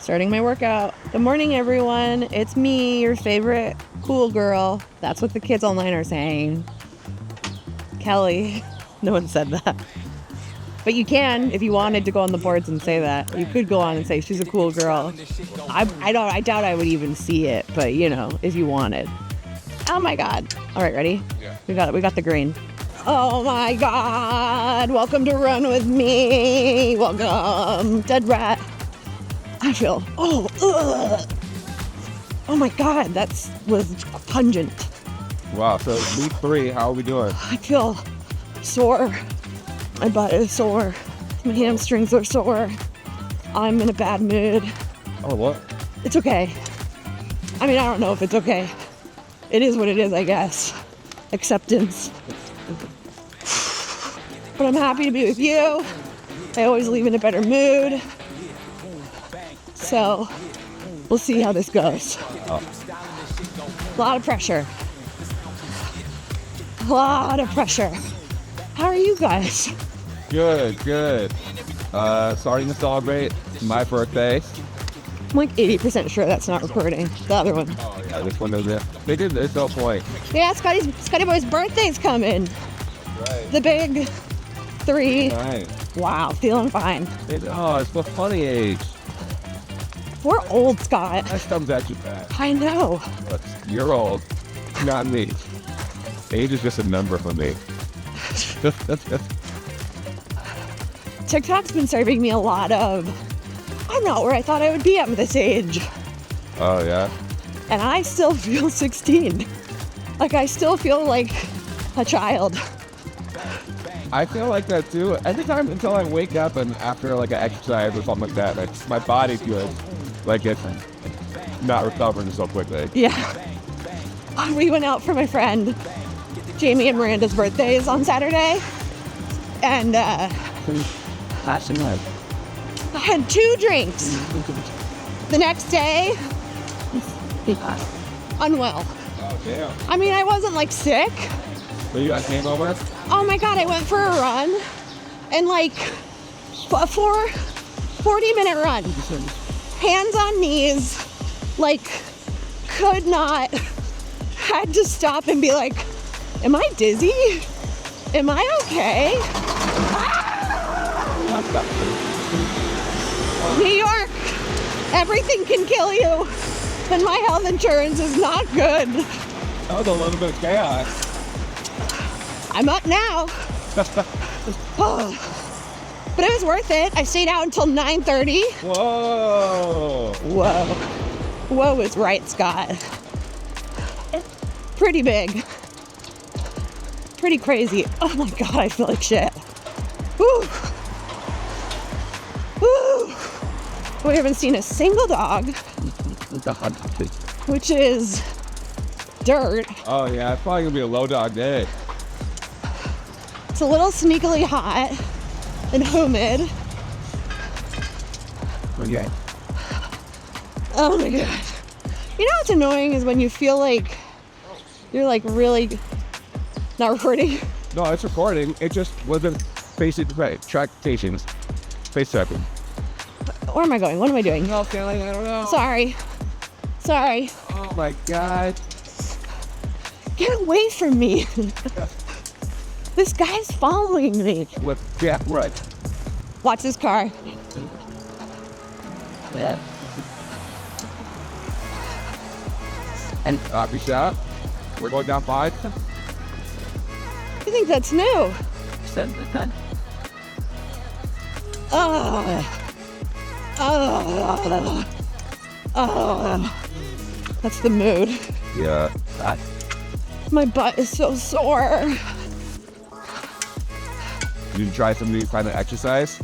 Starting my workout. Good morning, everyone. It's me, your favorite cool girl. That's what the kids online are saying. Kelly. No one said that. But you can, if you wanted to go on the boards and say that. You could go on and say she's a cool girl. I doubt I would even see it, but you know, if you wanted. Oh my God. All right, ready? Yeah. We got the green. Oh my God. Welcome to Run With Me. Welcome. Dead rat. I feel, oh my God, that was pungent. Wow, so week 3, how are we doing? I feel sore. My butt is sore. My hamstrings are sore. I'm in a bad mood. Oh, what? It's okay. I mean, I don't know if it's okay. It is what it is, I guess. Acceptance. But I'm happy to be with you. I always leave in a better mood. So, we'll see how this goes. Oh. A lot of pressure. A lot of pressure. How are you guys? Good. Starting to celebrate my birthday. I'm like 80% sure that's not recording. The other one. Oh, yeah, this one does it. They did this whole point. Yeah, Scotty Boy's birthday's coming. Right. The big 3. Right. Wow, feeling fine. Oh, it's the funny age. We're old, Scott. That comes at you bad. I know. Look, you're old, not me. Age is just a number for me. TikTok's been serving me a lot of, I'm not where I thought I would be at this age. Oh, yeah? And I still feel 16. Like, I still feel like a child. I feel like that too. Every time until I wake up and after like an exercise or something like that, my body feels like it's not recovering so quickly. Yeah. We went out for my friend Jamie and Miranda's birthdays on Saturday. And I had 2 drinks. The next day, unwell. Oh, damn. I mean, I wasn't like sick. So you got hangover? Oh my God, I went for a run and like a 40-minute run. Hands on knees, like could not, had to stop and be like, am I dizzy? Am I okay? New York, everything can kill you, and my health insurance is not good. That was a little bit of chaos. I'm up now. But it was worth it. I stayed out until 9:30. Whoa. Whoa is right, Scott. Pretty big. Pretty crazy. Oh my God, I feel like shit. Woo. Woo. We haven't seen a single dog, which is dirt. Oh yeah, it's probably gonna be a low dog day. It's a little sneakily hot and humid. Okay. Oh my God. You know what's annoying is when you feel like you're like really not recording. No, it's recording. It just wasn't face tractations. Face tracking. Where am I going? What am I doing? No, Kelly, I don't know. Sorry. Oh my God. Get away from me. This guy's following me. Yeah, right. Watch this car. And coffee shop. We're going down 5. I think that's new. That's the mood. Yeah. My butt is so sore. Did you try some new kind of exercise?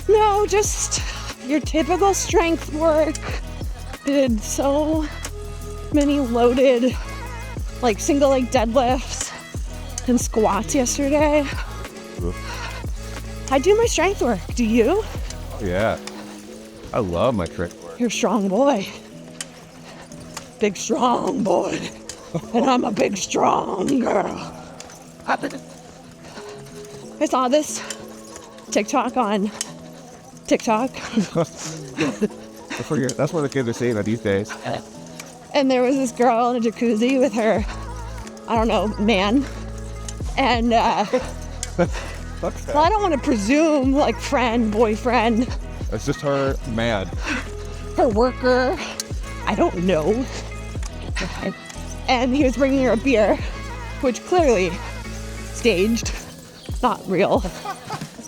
No, just your typical strength work. Did so many loaded, like single leg deadlifts and squats yesterday. I do my strength work. Do you? Oh, yeah. I love my trick work. You're a strong boy. Big strong boy. And I'm a big strong girl. I saw this TikTok on TikTok. That's what the kids are saying these days. And there was this girl in a jacuzzi with her, I don't know, man. And, well, I don't want to presume, like, friend, boyfriend. It's just her man. Her worker. I don't know. And he was bringing her a beer, which clearly staged, not real,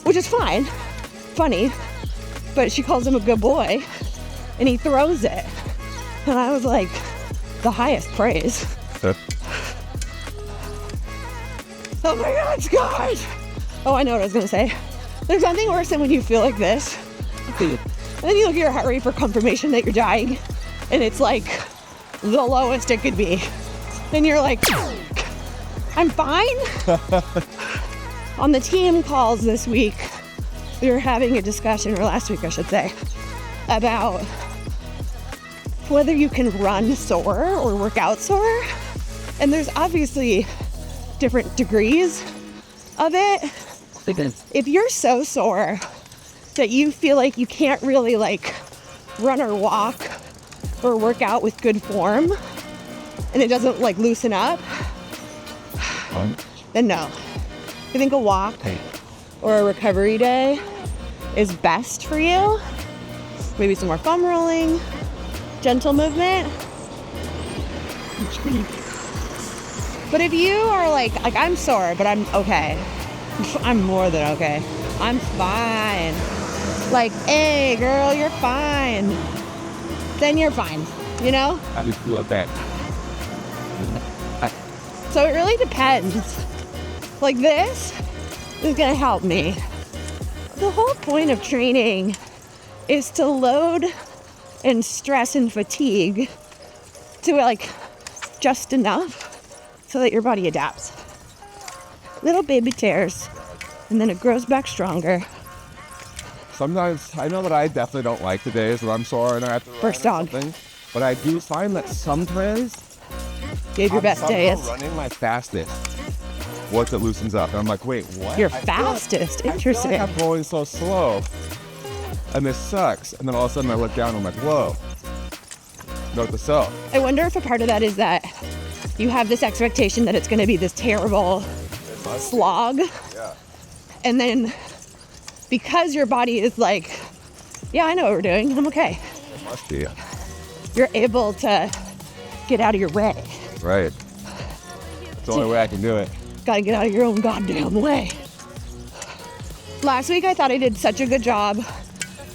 which is fine, funny, but she calls him a good boy, and he throws it. And I was like, the highest praise. Oh my God, Scott! Oh, I know what I was gonna say. There's nothing worse than when you feel like this, and then you look at your heart rate for confirmation that you're dying, and it's like the lowest it could be. Then you're like, I'm fine. On the team calls this week, we were having a discussion, or last week I should say, about whether you can run sore or work out sore. And there's obviously different degrees of it. If you're so sore that you feel like you can't really like run or walk or work out with good form, and it doesn't like loosen up, then no. I think a walk or a recovery day is best for you. Maybe some more foam rolling, gentle movement. But if you are like I'm sore, but I'm okay. I'm more than okay. I'm fine. Like, hey girl, you're fine. Then you're fine, you know? I just feel that. So it really depends. Like this is gonna help me. The whole point of training is to load and stress and fatigue to like just enough so that your body adapts. Little baby tears, and then it grows back stronger. Sometimes I know that I definitely don't like the days when I'm sore and I have to run First dog. something, but I do find that sometimes Gave your best days. running my fastest once it loosens up. And I'm like, wait, what? Your fastest? I feel Interesting. like I'm going so slow, and this sucks. And then all of a sudden I look down and I'm like, whoa. Note to self. I wonder if a part of that is that you have this expectation that it's going to be this terrible slog. Yeah. And then because your body is like, yeah, I know what we're doing. I'm okay. It must be. You're able to get out of your way. Right. It's the only way I can do it. Gotta get out of your own goddamn way. Last week, I thought I did such a good job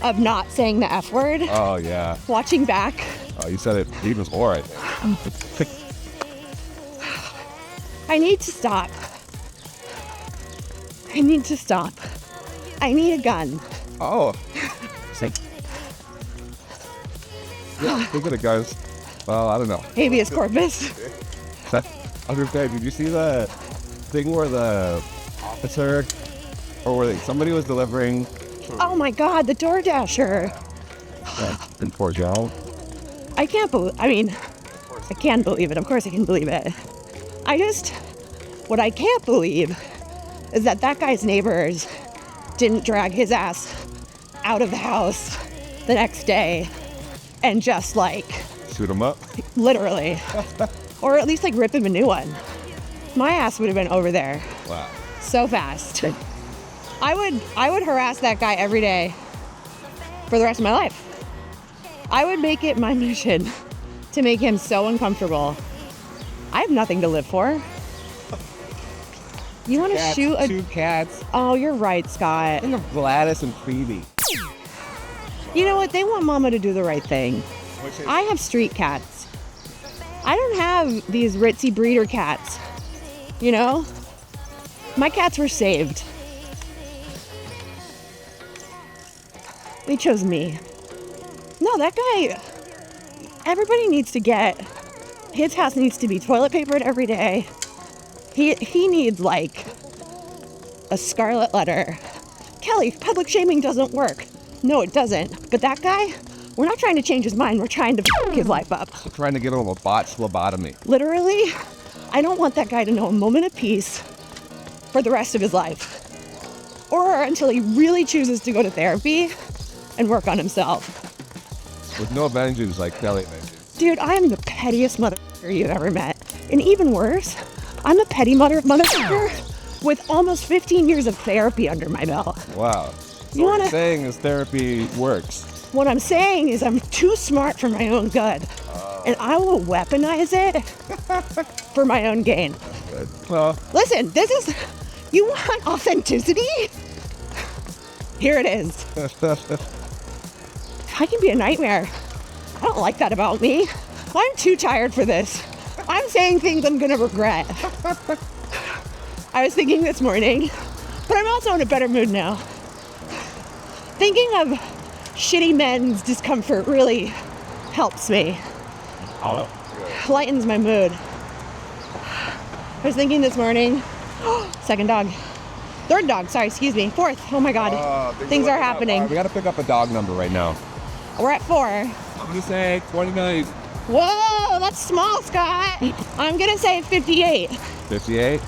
of not saying the F word. Oh, yeah. Watching back. Oh, you said it even before, I think. I need to stop. I need to stop. I need a gun. Oh. Yeah, think of the guys. Well, I don't know. Habeas corpus. I was gonna say, did you see the thing where the officer, or where somebody was delivering? Oh my God, the DoorDasher. In Fort Joe. I can't believe, I mean, I can believe it. Of course I can believe it. What I can't believe is that guy's neighbors didn't drag his ass out of the house the next day and just like Shoot him up. literally, or at least like rip him a new one. My ass would have been over there Wow. so fast. I would harass that guy every day for the rest of my life. I would make it my mission to make him so uncomfortable. I have nothing to live for. You want to shoot a... Two cats. Oh, you're right, Scott. Think of Gladys and Phoebe. You know what? They want mama to do the right thing. I have street cats. I don't have these ritzy breeder cats. You know? My cats were saved. They chose me. No, that guy... Everybody needs to get... His house needs to be toilet papered every day. He needs, like, a scarlet letter. Kelly, public shaming doesn't work. No, it doesn't. But that guy, we're not trying to change his mind. We're trying to f*** his life up. We're trying to get him a botched lobotomy. Literally, I don't want that guy to know a moment of peace for the rest of his life. Or until he really chooses to go to therapy and work on himself. With no vengeance like Kelly vengeance. Dude, I am the pettiest motherfucker you've ever met. And even worse, I'm a petty motherfucker with almost 15 years of therapy under my belt. Wow. So what you're saying is therapy works. What I'm saying is I'm too smart for my own good. And I will weaponize it for my own gain. Well, listen, you want authenticity? Here it is. I can be a nightmare. I don't like that about me. I'm too tired for this. I'm saying things I'm gonna regret. I was thinking this morning, but I'm also in a better mood now. Thinking of shitty men's discomfort really helps me. Lightens my mood. I was thinking this morning, second dog. Third dog, sorry, excuse me. Fourth, oh my God. Things are happening. Right, we gotta pick up a dog number right now. We're at 4. I'm gonna say 29. Whoa, that's small, Scott. I'm gonna say 58. 58?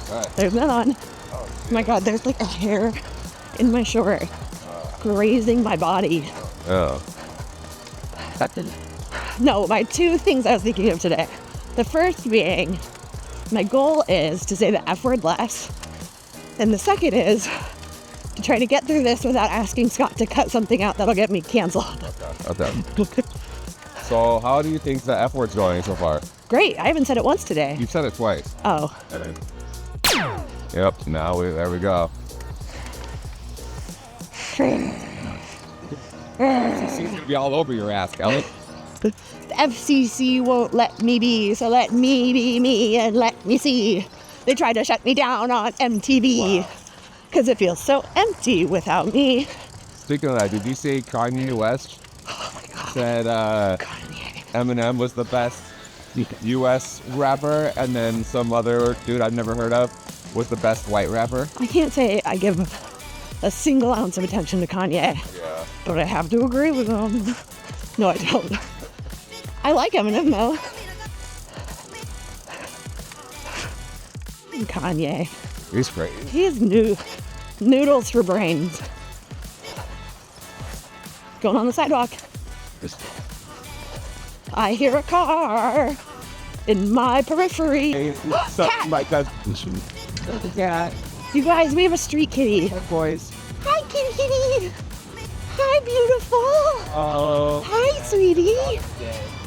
All right. There's none. Oh my God, there's like a hair in my short grazing my body. Oh. No, my 2 things I was thinking of today. The first being, my goal is to say the F word less. And the second is to try to get through this without asking Scott to cut something out that'll get me canceled. Okay. So how do you think the F word's going so far? Great, I haven't said it once today. You've said it twice. Oh. Yep, there we go. It seems to be all over your ass, Kelly. The FCC won't let me be, so let me be me and let me see. They tried to shut me down on MTV because it feels so empty without me. Speaking of that, did you see Kanye West said Eminem was the best U.S. rapper, and then some other dude I've never heard of was the best white rapper? I can't say I give a single ounce of attention to Kanye, Yeah. but I have to agree with him. No, I don't. I like Eminem, though. Kanye. He's great. He is noodles for brains. Going on the sidewalk. I hear a car in my periphery. Something like that. Yeah. You guys, we have a street kitty. Hey, boys. Hi, kitty kitty. Hi, beautiful. Oh. Hi, sweetie.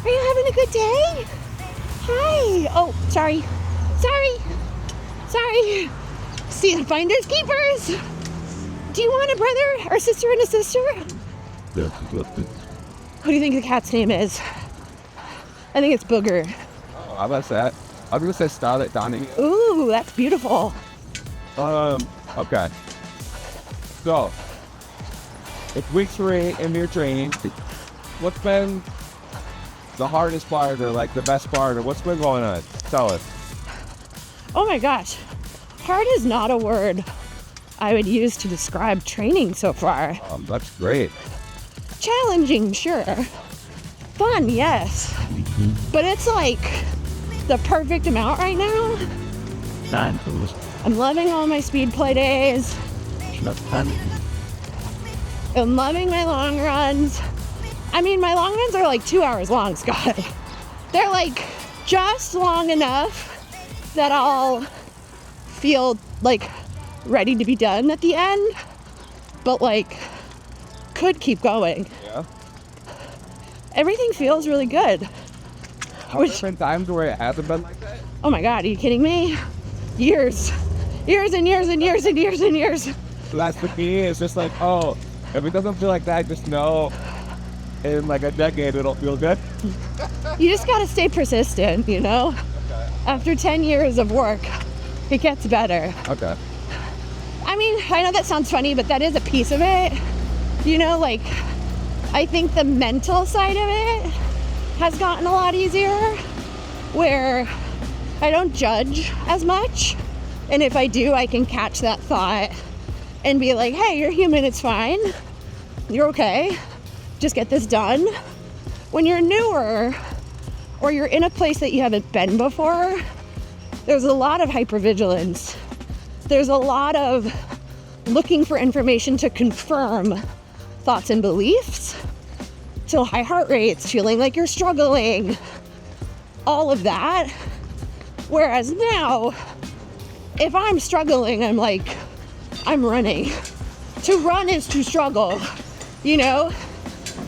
Are you having a good day? Hi. Oh, sorry. Sorry. See, finders keepers. Do you want a brother or sister and a sister? What do you think the cat's name is? I think it's Booger. Oh, how about that? I was gonna say Starlet Donnie. Ooh, that's beautiful. Okay. So, it's week 3 in your training. What's been the hardest part, or like the best part, or what's been going on? Tell us. Oh my gosh. Hard is not a word I would use to describe training so far. That's great. Challenging, sure. Fun, yes. But it's like the perfect amount right now. I'm loving all my speed play days. I'm loving my long runs. I mean, my long runs are like 2 hours long, Scott. They're like just long enough that I'll feel like ready to be done at the end, but like could keep going. Yeah. Everything feels really good. Have there been times where it hasn't been like that? Oh my God, are you kidding me? Years and years and years and years and years. So that's the key. It's just like, oh, if it doesn't feel like that, just know in like a decade it'll feel good. You just gotta stay persistent, you know? Okay. After 10 years of work, it gets better. Okay. I mean, I know that sounds funny, but that is a piece of it. You know, like, I think the mental side of it has gotten a lot easier, where I don't judge as much. And if I do, I can catch that thought and be like, hey, you're human, it's fine. You're okay. Just get this done. When you're newer, or you're in a place that you haven't been before, there's a lot of hypervigilance. There's a lot of looking for information to confirm thoughts and beliefs. So high heart rates, feeling like you're struggling, all of that. Whereas now, if I'm struggling, I'm like, I'm running. To run is to struggle, you know?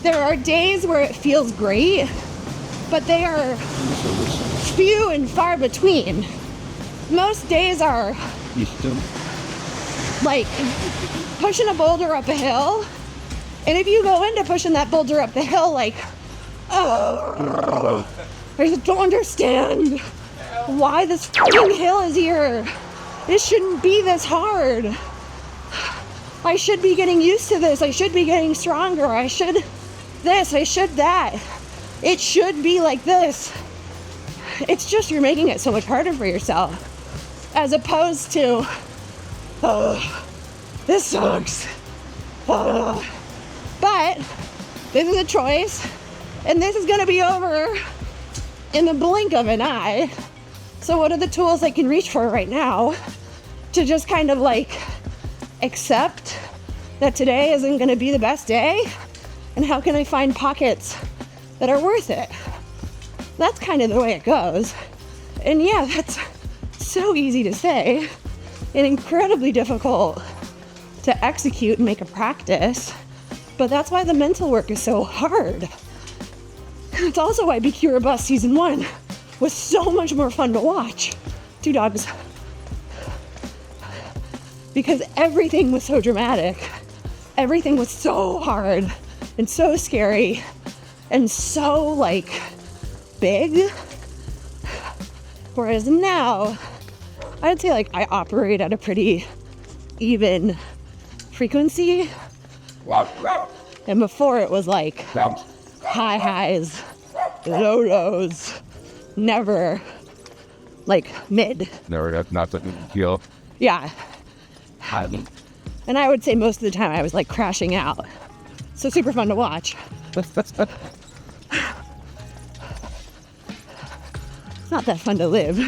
There are days where it feels great, but they are few and far between. Most days are like pushing a boulder up a hill, and if you go into pushing that boulder up the hill like, oh, I just don't understand why this fucking hill is here. This shouldn't be this hard. I should be getting used to this. I should be getting stronger. I should this, I should that. It should be like this. It's just you're making it so much harder for yourself. As opposed to, oh, this sucks. Oh. But this is a choice, and this is gonna be over in the blink of an eye. So what are the tools I can reach for right now to just kind of like accept that today isn't gonna be the best day? And how can I find pockets that are worth it? That's kind of the way it goes. And yeah, that's so easy to say and incredibly difficult to execute and make a practice. But that's why the mental work is so hard. It's also why BQ or Bust season 1 was so much more fun to watch. 2 dogs. Because everything was so dramatic. Everything was so hard and so scary and so like big. Whereas now, I'd say like I operate at a pretty even frequency. And before it was like high highs, low lows, never like mid. Never, that's not the deal. Yeah. And I would say most of the time I was like crashing out. So super fun to watch. It's not that fun to live.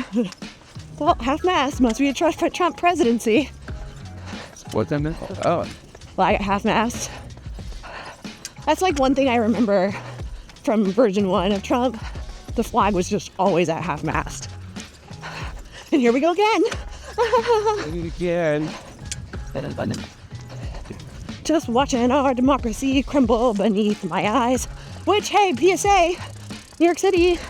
Well, half-mast must be a Trump presidency. What's that? Oh. Well, I got half-mast. That's like one thing I remember from version 1 of Trump. The flag was just always at half-mast. And here we go again. Again. Just watching our democracy crumble beneath my eyes. Which, hey, PSA, New York City,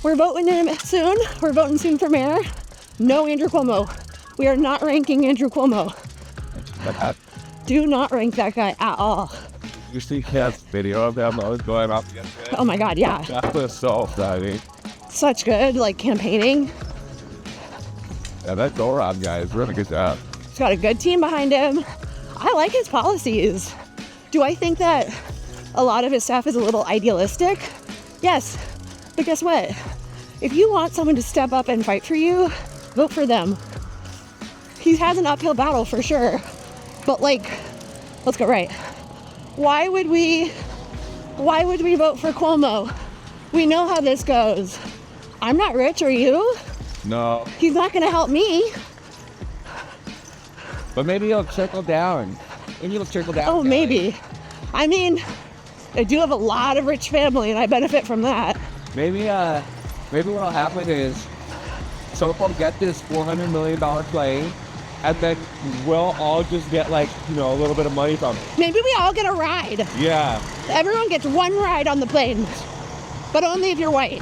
we're voting him soon. We're voting soon for mayor. No Andrew Cuomo. We are not ranking Andrew Cuomo. Do not rank that guy at all. You see Cat's video of them always going off yesterday? Oh my God, yeah. That was so exciting. Such good, like, campaigning. Yeah, that Doron guy is really good job. He's got a good team behind him. I like his policies. Do I think that a lot of his stuff is a little idealistic? Yes. But guess what? If you want someone to step up and fight for you, vote for them. He has an uphill battle for sure. But like, let's go right. Why would we vote for Cuomo? We know how this goes. I'm not rich, are you? No. He's not gonna help me. But maybe he'll trickle down. Maybe he'll trickle down. Oh, maybe. I mean, I do have a lot of rich family and I benefit from that. Maybe what'll happen is someone will get this $400 million plane and then we'll all just get like, a little bit of money from it. Maybe we all get a ride. Yeah. Everyone gets one ride on the plane, but only if you're white.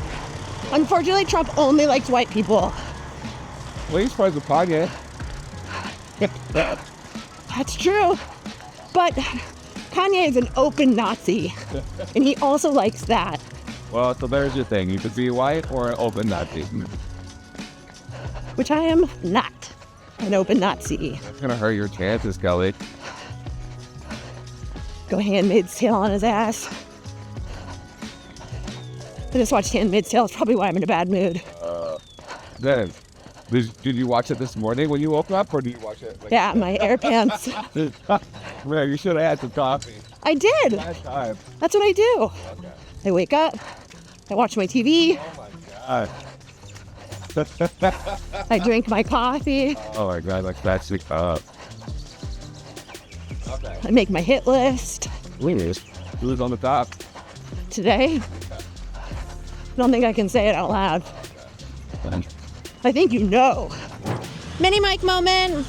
Unfortunately, Trump only likes white people. Well, he's friends with Kanye. That's true. But Kanye is an open Nazi, and he also likes that. Well, so there's your thing. You could be white or an open Nazi. Which I am not an open Nazi. That's going to hurt your chances, Kelly. Go Handmaid's Tale on his ass. I just watched Handmaid's Tale. It's probably why I'm in a bad mood. Then, did you watch it this morning when you woke up, or did you watch it? Yeah, my air pants. Man, you should have had some coffee. I did. Last time. That's what I do. Okay. I wake up. I watch my TV. Oh my God. I drink my coffee. Oh my God, like that's up. Okay. I make my hit list. Weird. Who's on the top? Today, I don't think I can say it out loud. I think you know. Mini mic moment.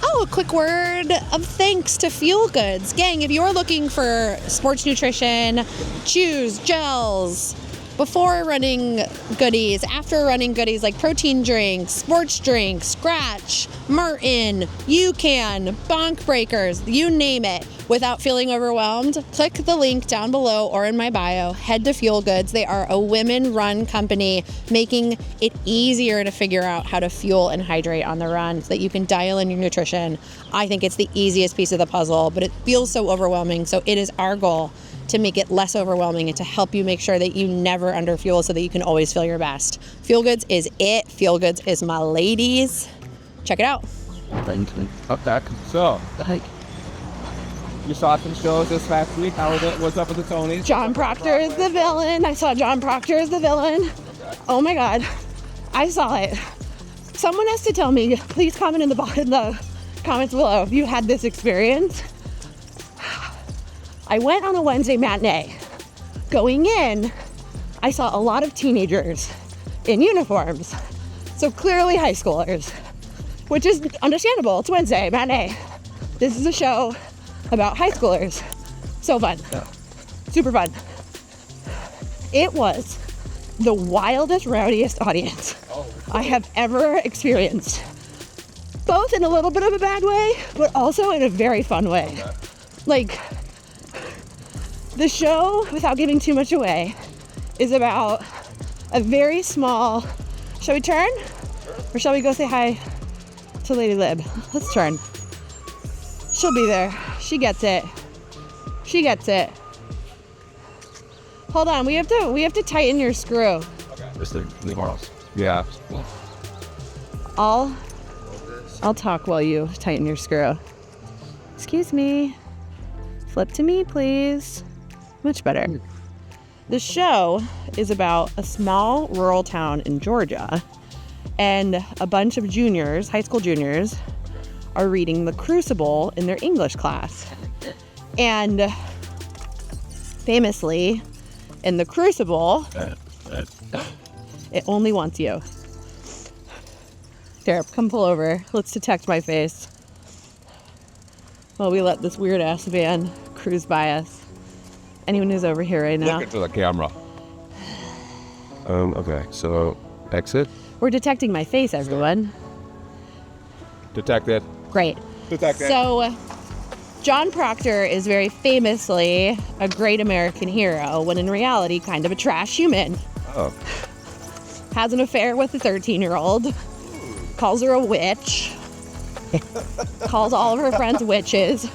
Oh, a quick word of thanks to Fuel Goods. Gang, if you're looking for sports nutrition, chews, gels, before running goodies, after running goodies like protein drinks, sports drinks, Scratch, Martin, UCAN, Bonk Breakers, you name it, without feeling overwhelmed, click the link down below or in my bio. Head to Fuel Goods. They are a women-run company making it easier to figure out how to fuel and hydrate on the run so that you can dial in your nutrition. I think it's the easiest piece of the puzzle, but it feels so overwhelming. So it is our goal to make it less overwhelming and to help you make sure that you never underfuel so that you can always feel your best. Fuel Goods is it. Fuel Goods is my ladies. Check it out. Okay. So, you saw some shows this past week. How was it? What's up with the Tonys? John Proctor is the villain. I saw John Proctor as the villain. Oh my God. I saw it. Someone has to tell me, please comment in the comments below if you had this experience. I went on a Wednesday matinee. Going in, I saw a lot of teenagers in uniforms. So clearly high schoolers, which is understandable. It's Wednesday matinee. This is a show about high schoolers. So fun. Super fun. It was the wildest, rowdiest audience I have ever experienced. Both in a little bit of a bad way, but also in a very fun way. Like, the show, without giving too much away, is about a very small... Shall we turn? Or shall we go say hi to Lady Lib? Let's turn. She'll be there. She gets it. She gets it. Hold on, we have to tighten your screw. Okay. Just the morals. Yeah. I'll talk while you tighten your screw. Excuse me. Flip to me, please. Much better. The show is about a small rural town in Georgia, and a bunch of juniors, high school juniors, are reading The Crucible in their English class. And famously, in The Crucible, it only wants you. Here, come pull over. Let's detect my face while we let this weird ass van cruise by us. Anyone who's over here right now. Look into the camera. Okay, so exit. We're detecting my face, everyone. Detected. Great. Detected. So, John Proctor is very famously a great American hero, when in reality, kind of a trash human. Oh. Has an affair with a 13-year-old. Calls her a witch. Calls all of her friends witches.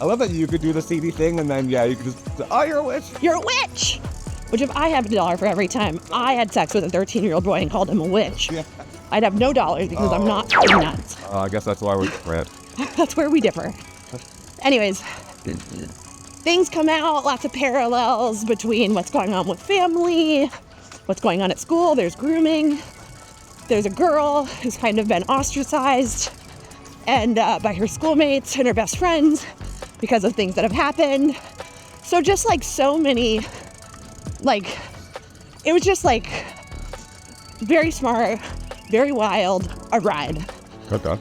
I love that you could do the CD thing and then, you could just, oh, you're a witch. You're a witch! Which if I have $1 for every time I had sex with a 13-year-old boy and called him a witch, I'd have no dollars because I'm not nuts. I guess that's why we're red. That's where we differ. Anyways, things come out, lots of parallels between what's going on with family, what's going on at school. There's grooming. There's a girl who's kind of been ostracized and by her schoolmates and her best friends because of things that have happened. So just like so many, like, it was just like very smart, very wild, a ride. Okay.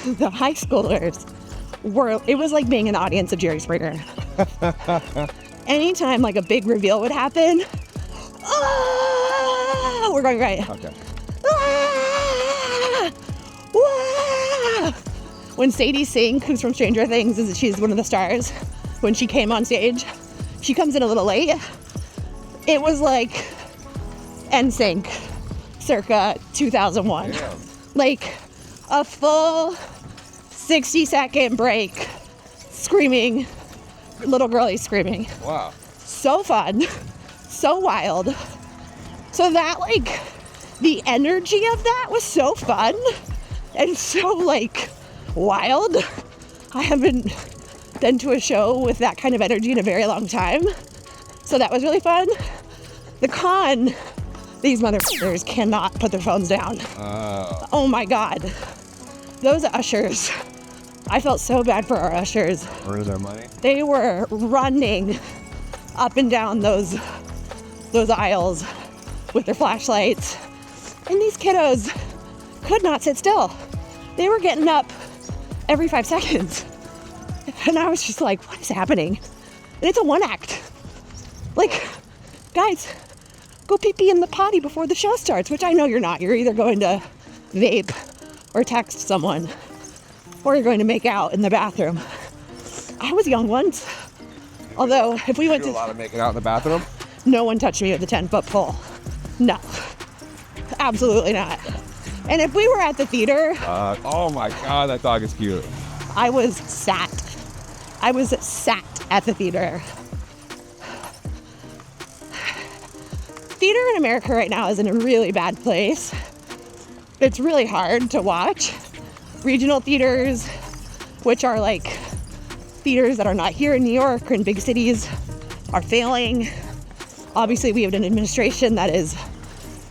The high schoolers it was like being in the audience of Jerry Springer. Anytime like a big reveal would happen, we're going right. Okay. When Sadie Sink, who's from Stranger Things, she's one of the stars, when she came on stage, she comes in a little late. It was like NSYNC circa 2001. Damn. Like a full 60-second break, screaming, little girlie screaming. Wow. So fun, so wild. So that, like, the energy of that was so fun and so, like, wild. I haven't been to a show with that kind of energy in a very long time. So that was really fun. The con, these motherfuckers cannot put their phones down. Oh my God. Those ushers I felt so bad for our ushers. Earning their money. They were running up and down those aisles with their flashlights. And these kiddos could not sit still. They were getting up every 5 seconds. And I was just like, what is happening? And it's a one act. Like, guys, go pee-pee in the potty before the show starts, which I know you're not. You're either going to vape or text someone, or you're going to make out in the bathroom. I was young once. Although, if we went to... a lot of making out in the bathroom? No one touched me with the 10-foot pole. No. Absolutely not. And if we were at the theater... oh my God, that dog is cute. I was sat at the theater. Theater in America right now is in a really bad place. It's really hard to watch. Regional theaters, which are like theaters that are not here in New York or in big cities, are failing. Obviously, we have an administration that is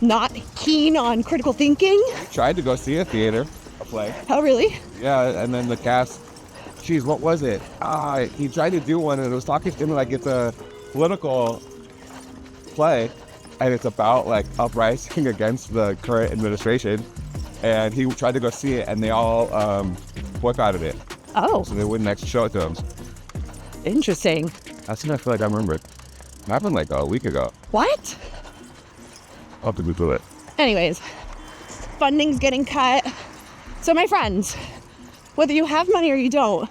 not keen on critical thinking. I tried to go see a play. Oh, really? Yeah, and then the cast, geez, what was it? He tried to do one, and it was talking to him like it's a political play, and it's about like uprising against the current administration. And he tried to go see it, and they all boycotted it. Oh. So they wouldn't actually show it to him. Interesting. That's what I feel like I remembered. It happened like a week ago. What? I'll have to Google it. Anyways, funding's getting cut. So my friends, whether you have money or you don't,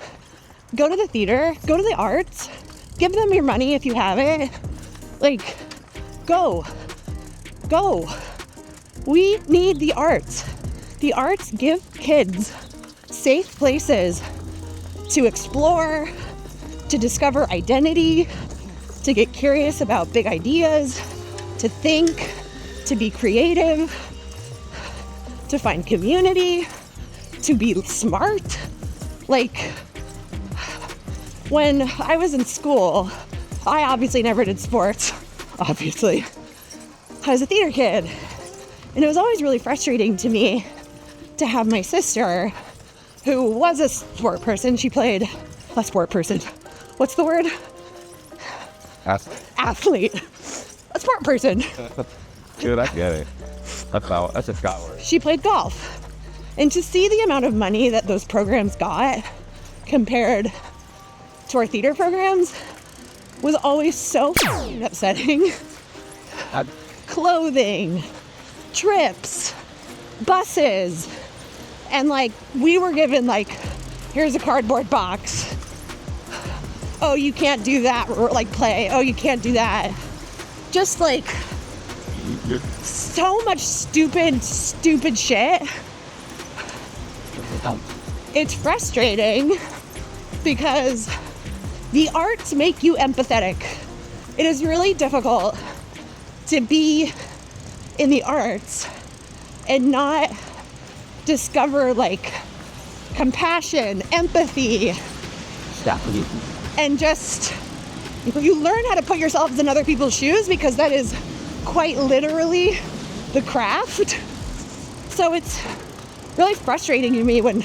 go to the theater, go to the arts, give them your money if you have it. Like, go. We need the arts. The arts give kids safe places to explore, to discover identity, to get curious about big ideas, to think, to be creative, to find community, to be smart. Like, when I was in school, I obviously never did sports, obviously. I was a theater kid, and it was always really frustrating to me to have my sister, who was a sport person. She played a sport person. What's the word? Athlete. A sport person. Dude, I get it. That's a Scott word. She played golf. And to see the amount of money that those programs got compared to our theater programs was always so upsetting. Clothing, trips, buses, and like we were given like, here's a cardboard box. Oh, you can't do that, or like play. Oh, you can't do that. Just like so much stupid shit. It's frustrating because the arts make you empathetic. It is really difficult to be in the arts and not discover like compassion, empathy, and just you learn how to put yourselves in other people's shoes, because that is quite literally the craft. So it's really frustrating to me when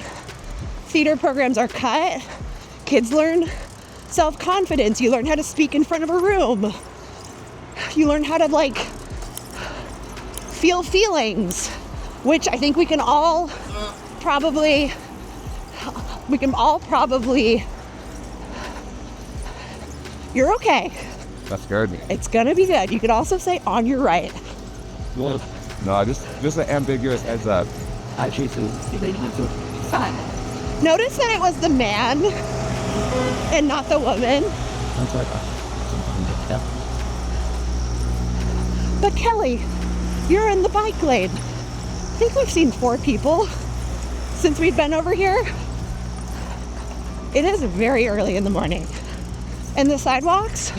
theater programs are cut. Kids learn self-confidence. You learn how to speak in front of a room. You learn how to like feel feelings, which I think we can all probably you're okay. That scared me. It's gonna be good. You could also say on your right. No, just an ambiguous heads up. Notice that it was the man and not the woman. But Kelly, you're in the bike lane. I think we've seen 4 people since we've been over here. It is very early in the morning. And the sidewalks,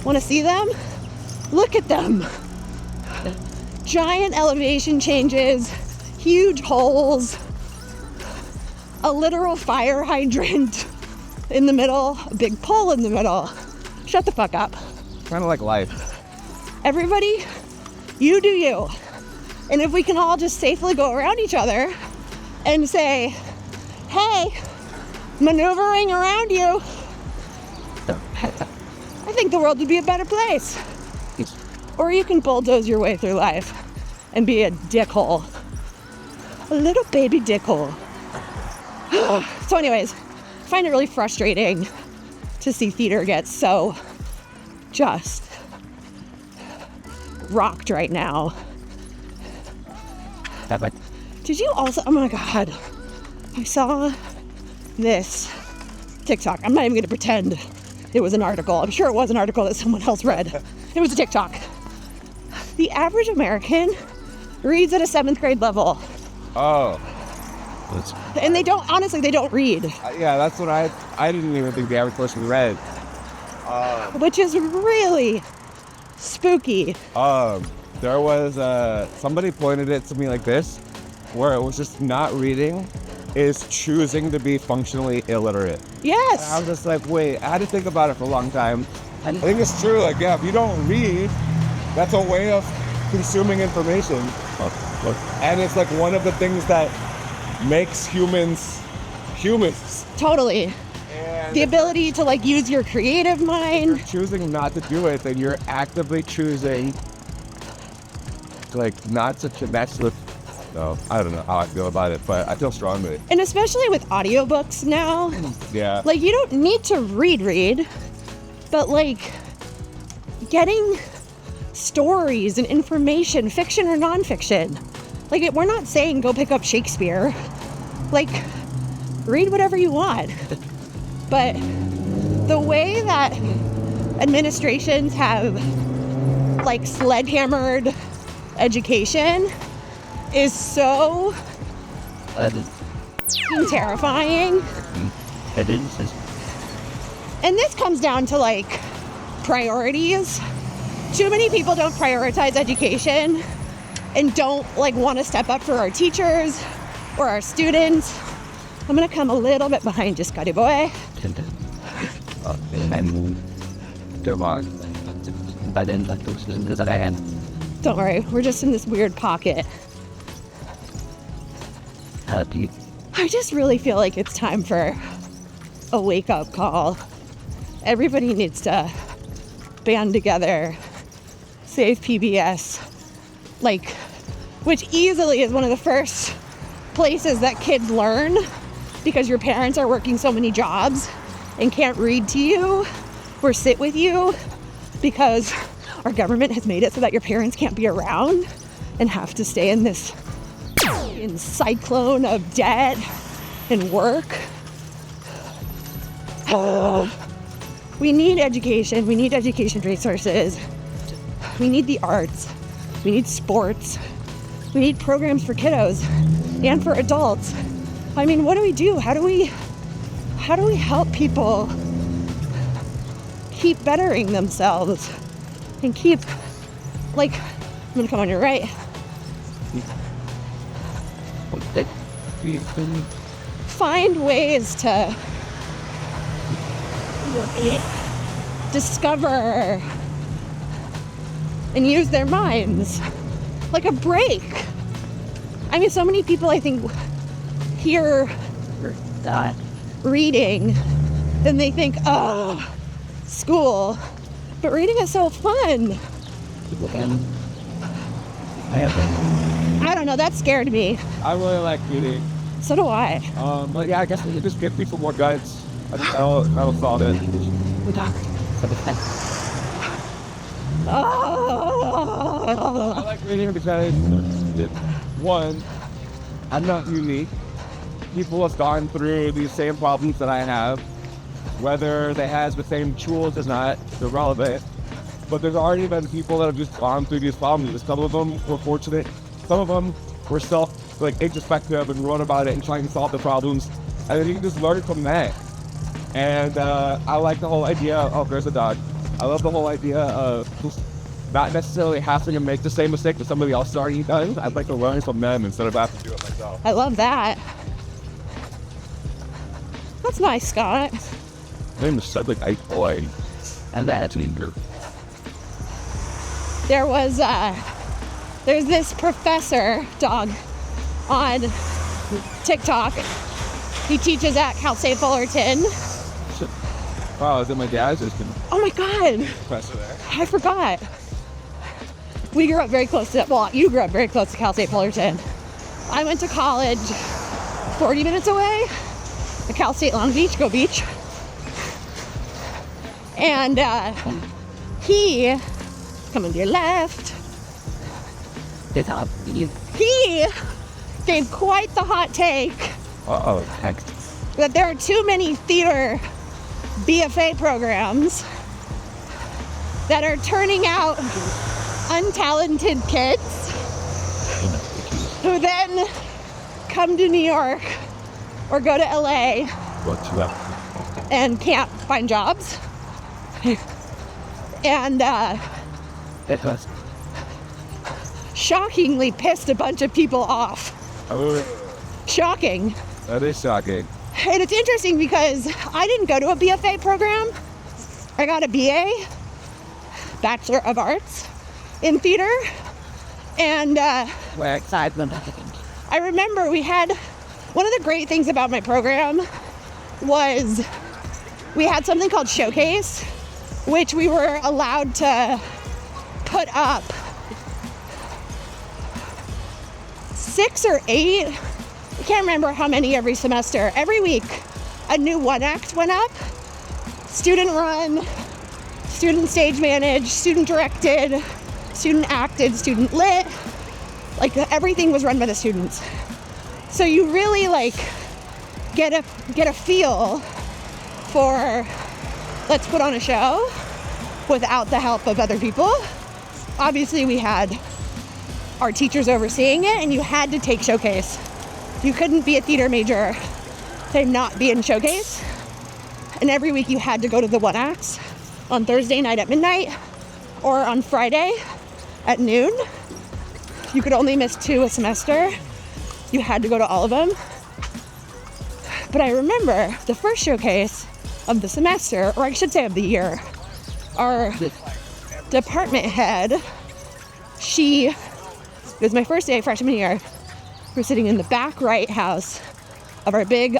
want to see them? Look at them. Giant elevation changes, huge holes, a literal fire hydrant in the middle, a big pole in the middle. Shut the fuck up. Kind of like life. Everybody, you do you. And if we can all just safely go around each other and say, hey, maneuvering around you, I think the world would be a better place. Or you can bulldoze your way through life and be a dickhole. A little baby dickhole. So anyways, I find it really frustrating to see theater get so just rocked right now. Did you also, oh my God, I saw this TikTok. I'm not even gonna pretend it was an article. I'm sure it was an article that someone else read. It was a TikTok. The average American reads at a 7th grade level. Oh. And they don't, honestly, they don't read. Yeah, that's what I didn't even think the average person read. Which is really spooky. There was, somebody pointed it to me like this, where it was just not reading is choosing to be functionally illiterate. Yes. And I was just like, wait, I had to think about it for a long time. I think it's true, like, yeah, if you don't read, that's a way of consuming information. And it's like one of the things that makes humans humans. Totally. And the ability to like use your creative mind. if you're choosing not to do it, then you're actively choosing like not to connect with. No, I don't know how I feel about it, but I feel strongly. And especially with audiobooks now. Yeah. Like you don't need to read, but like getting stories and information, fiction or nonfiction. Like we're not saying go pick up Shakespeare. Like read whatever you want. But the way that administrations have like sledgehammered education is so terrifying. And this comes down to like priorities. Too many people don't prioritize education and don't like want to step up for our teachers or our students. I'm gonna come a little bit behind you, Scotty boy. Don't worry, we're just in this weird pocket. I just really feel like it's time for a wake-up call. Everybody needs to band together, save PBS, like, which easily is one of the first places that kids learn because your parents are working so many jobs and can't read to you or sit with you because our government has made it so that your parents can't be around and have to stay in this cyclone of debt and work. We need education. We need education resources. We need the arts. We need sports. We need programs for kiddos and for adults. I mean, what do we do? How do we help people keep bettering themselves and keep, like, I'm gonna come on your right. Find ways to discover and use their minds, like a break. I mean, so many people, I think, hear that reading and they think, oh, school. But reading is so fun. I don't know, that scared me. I really like reading. So do I. But yeah, I guess we could just give people more guides. I'll solve it. I like reading because, one, I'm not unique. People have gone through these same problems that I have. Whether they have the same tools is not irrelevant. But there's already been people that have just gone through these problems. Some of them were fortunate. Some of them were introspective and wrote about it and trying to solve the problems. And then you can just learn from that. And I like the whole idea of, there's a dog. I love the whole idea of just not necessarily having to make the same mistake that somebody else has already done. I'd like to learn from them instead of having to do it myself. I love that. That's nice, Scott. My name is Cedric Boy. And that's leader. There's this professor dog on TikTok, He teaches at Cal State Fullerton. Wow, is it my dad's system? Oh my God, Professor there. I forgot. We grew up very close to, well, you grew up very close to Cal State Fullerton. I went to college 40 minutes away at Cal State Long Beach, go Beach. And he, coming to your left, he gave quite the hot take that there are too many theater BFA programs that are turning out untalented kids who then come to New York or go to LA and can't find jobs. And shockingly pissed a bunch of people off. Shocking. That is shocking. And it's interesting because I didn't go to a BFA program. I got a BA, Bachelor of Arts, in theater. And I remember we had, one of the great things about my program was we had something called Showcase, which we were allowed to put up 6 or 8, I can't remember how many every semester. Every week, a new one act went up. Student run, student stage managed, student directed, student acted, student lit. Like everything was run by the students. So you really like get a feel for let's put on a show without the help of other people. Obviously we had our teachers overseeing it, and you had to take Showcase. You couldn't be a theater major and not be in Showcase. And every week you had to go to the one acts on Thursday night at midnight or on Friday at noon. You could only miss 2 a semester. You had to go to all of them. But I remember the first Showcase of the semester, or I should say of the year, our department head, it was my first day freshman year. We're sitting in the back right house of our big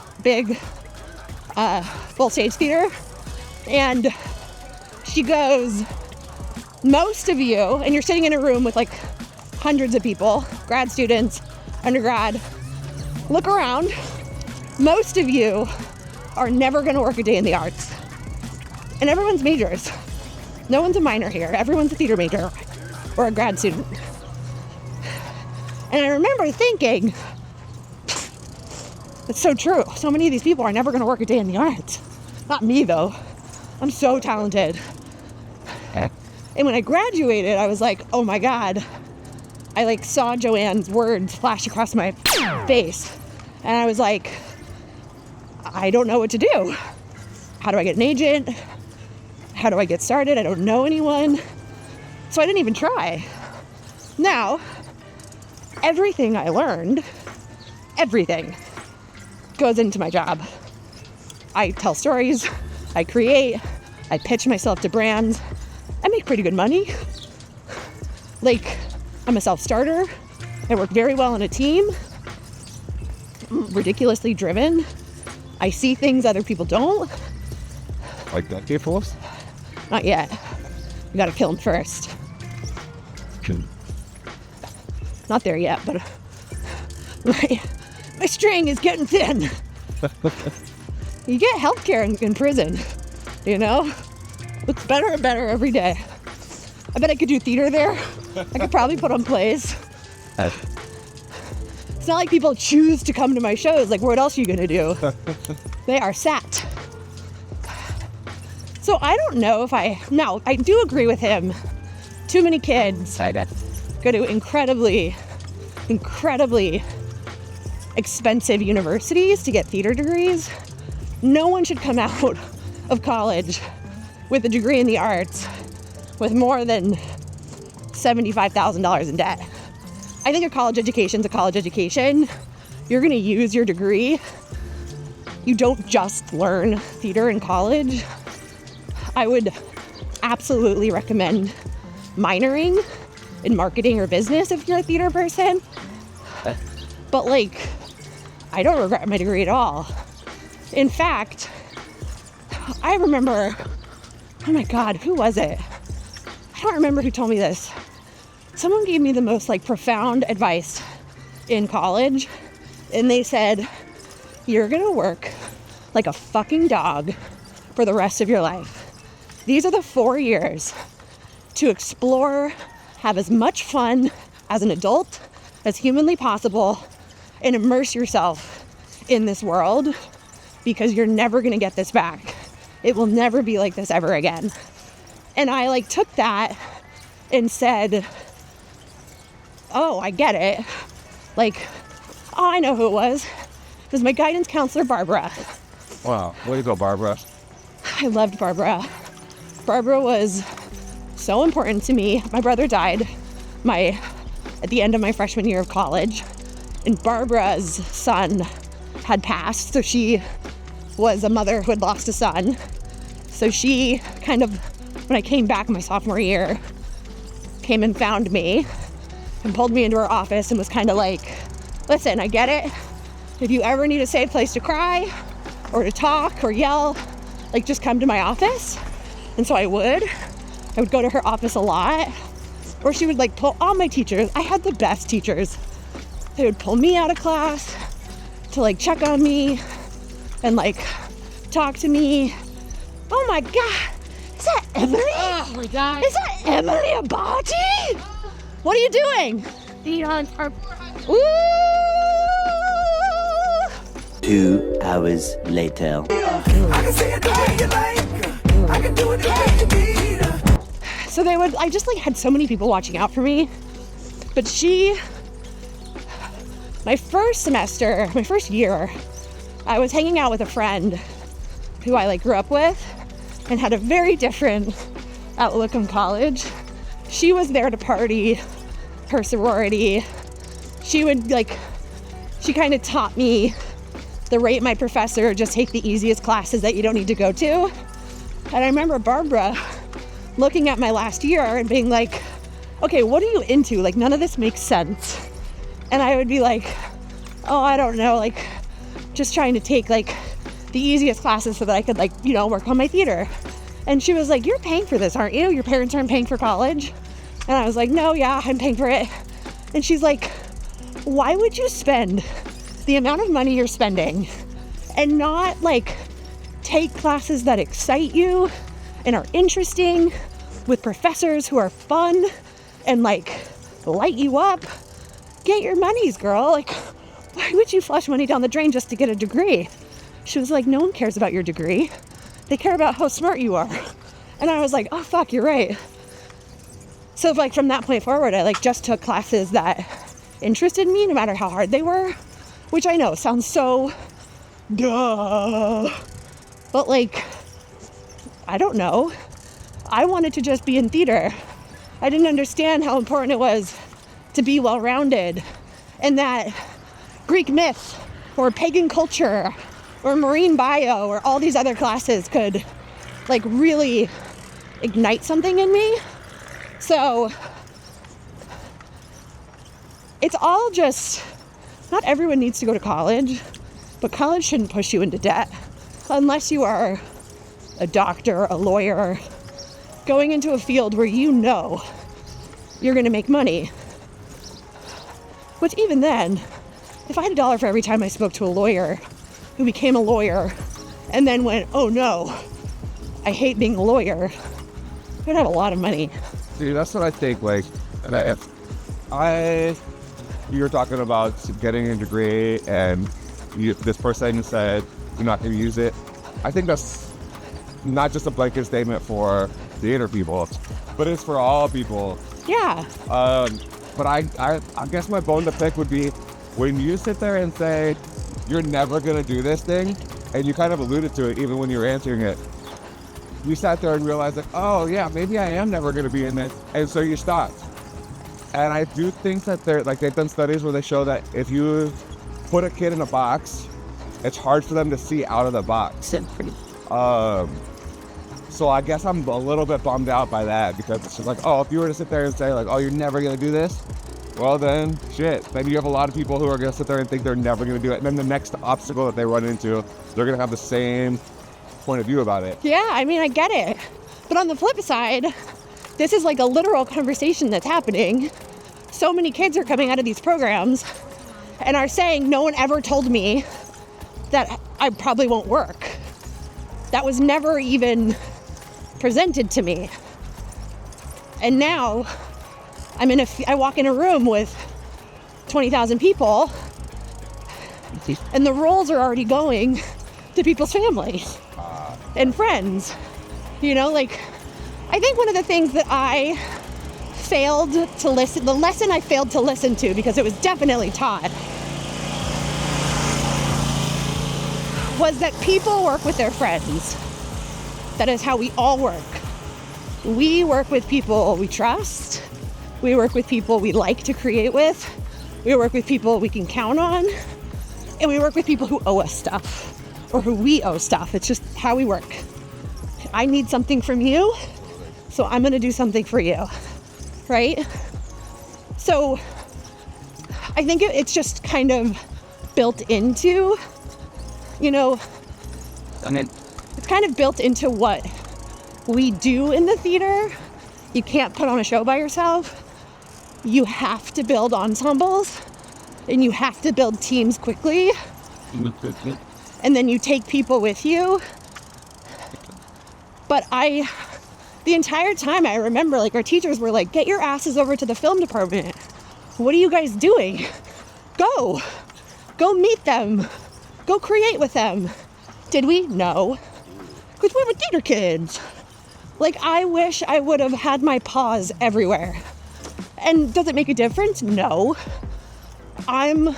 full stage theater. And she goes, most of you, and you're sitting in a room with like hundreds of people, grad students, undergrad, look around. Most of you are never gonna work a day in the arts. And everyone's majors. No one's a minor here. Everyone's a theater major or a grad student. And I remember thinking, it's so true. So many of these people are never going to work a day in the arts. Not me, though. I'm so talented. And when I graduated, I was like, oh my God. I like saw Joanne's words flash across my face. And I was like, I don't know what to do. How do I get an agent? How do I get started? I don't know anyone. So I didn't even try. Now, everything I learned, everything goes into my job. I tell stories, I create, I pitch myself to brands. I make pretty good money. Like, I'm a self-starter. I work very well in a team. I'm ridiculously driven. I see things other people don't. Like that, K-Force? Not yet. We gotta kill them first. Not there yet, but my string is getting thin. You get healthcare in prison, you know? Looks better and better every day. I bet I could do theater there. I could probably put on plays. It's not like people choose to come to my shows. Like, what else are you gonna do? They are sat. So I don't know if I do agree with him. Too many kids go to incredibly expensive universities to get theater degrees. No one should come out of college with a degree in the arts with more than $75,000 in debt. I think a college education is a college education. You're going to use your degree. You don't just learn theater in college. I would absolutely recommend minoring in marketing or business if you're a theater person. But like, I don't regret my degree at all. In fact, I remember, oh my God, who was it? I don't remember who told me this. Someone gave me the most like profound advice in college, and they said, you're gonna work like a fucking dog for the rest of your life. These are the 4 years to explore, have as much fun as an adult as humanly possible, and immerse yourself in this world, because you're never gonna get this back. It will never be like this ever again. And I like took that and said, oh, I get it. Like, oh, I know who it was. It was my guidance counselor, Barbara. Wow. Way to go, Barbara. I loved Barbara. Barbara was so important to me. My brother died at the end of my freshman year of college, and Barbara's son had passed. So she was a mother who had lost a son. So she kind of, when I came back my sophomore year, came and found me and pulled me into her office and was kind of like, listen, I get it. If you ever need a safe place to cry or to talk or yell, like just come to my office. And so I would go to her office a lot. Or she would like pull all my teachers. I had the best teachers. They would pull me out of class to like check on me and like talk to me. Oh my God, is that Emily? Oh my God. Is that Emily Abati? What are you doing? Ooh! 2 hours later. So I just like had so many people watching out for me. But my first year, I was hanging out with a friend who I like grew up with and had a very different outlook on college. She was there to party, her sorority. She kind of taught me the rate my professor, just take the easiest classes that you don't need to go to. And I remember Barbara looking at my last year and being like, okay, what are you into? Like, none of this makes sense. And I would be like, oh, I don't know, like just trying to take like the easiest classes so that I could like, work on my theater. And she was like, you're paying for this, aren't you? Your parents aren't paying for college? And I was like, no, yeah, I'm paying for it. And she's like, why would you spend the amount of money you're spending and not like take classes that excite you and are interesting with professors who are fun and like light you up? Get your monies, girl. Like, why would you flush money down the drain just to get a degree? She was like, no one cares about your degree. They care about how smart you are. And I was like, oh fuck, you're right. So like from that point forward, I like just took classes that interested me, no matter how hard they were, which I know sounds so duh. But like, I don't know. I wanted to just be in theater. I didn't understand how important it was to be well-rounded, and that Greek myth or pagan culture or marine bio or all these other classes could like really ignite something in me. So it's all just, not everyone needs to go to college, but college shouldn't push you into debt unless you are a doctor, a lawyer, going into a field where you know you're going to make money. Which even then, if I had $1 for every time I spoke to a lawyer who became a lawyer and then went, oh no, I hate being a lawyer, I'd have a lot of money. See, that's what I think. Like, you were talking about getting a degree, and this person said you're not going to use it. I think that's not just a blanket statement for theater people, but it's for all people. Yeah. But I guess my bone to pick would be when you sit there and say you're never going to do this thing, and you kind of alluded to it even when you were answering it. You sat there and realized like, oh yeah, maybe I am never going to be in this, and so you stopped. And I do think that they've done studies where they show that if you put a kid in a box, it's hard for them to see out of the box. So I guess I'm a little bit bummed out by that, because it's just like, oh, if you were to sit there and say like, oh, you're never going to do this, well then, shit. Then you have a lot of people who are going to sit there and think they're never going to do it. And then the next obstacle that they run into, they're going to have the same point of view about it. Yeah, I mean, I get it. But on the flip side, this is like a literal conversation that's happening. So many kids are coming out of these programs and are saying, no one ever told me that I probably won't work. That was never even presented to me. And now I walk in a room with 20,000 people and the roles are already going to people's families and friends. You know, like, I think one of the things that I failed to listen, the lesson I failed to listen to, because it was definitely taught, was that people work with their friends. That is how we all work. We work with people we trust. We work with people we like to create with. We work with people we can count on. And we work with people who owe us stuff, or who we owe stuff. It's just how we work. I need something from you, so I'm gonna do something for you, right? So I think it's just kind of built into, you know, it's kind of built into what we do in the theater. You can't put on a show by yourself. You have to build ensembles and you have to build teams quickly. And then you take people with you. But the entire time I remember, like, our teachers were like, get your asses over to the film department. What are you guys doing? Go meet them. Go create with them. Did we? No. Because we were theater kids. Like, I wish I would have had my paws everywhere. And does it make a difference? No. I'm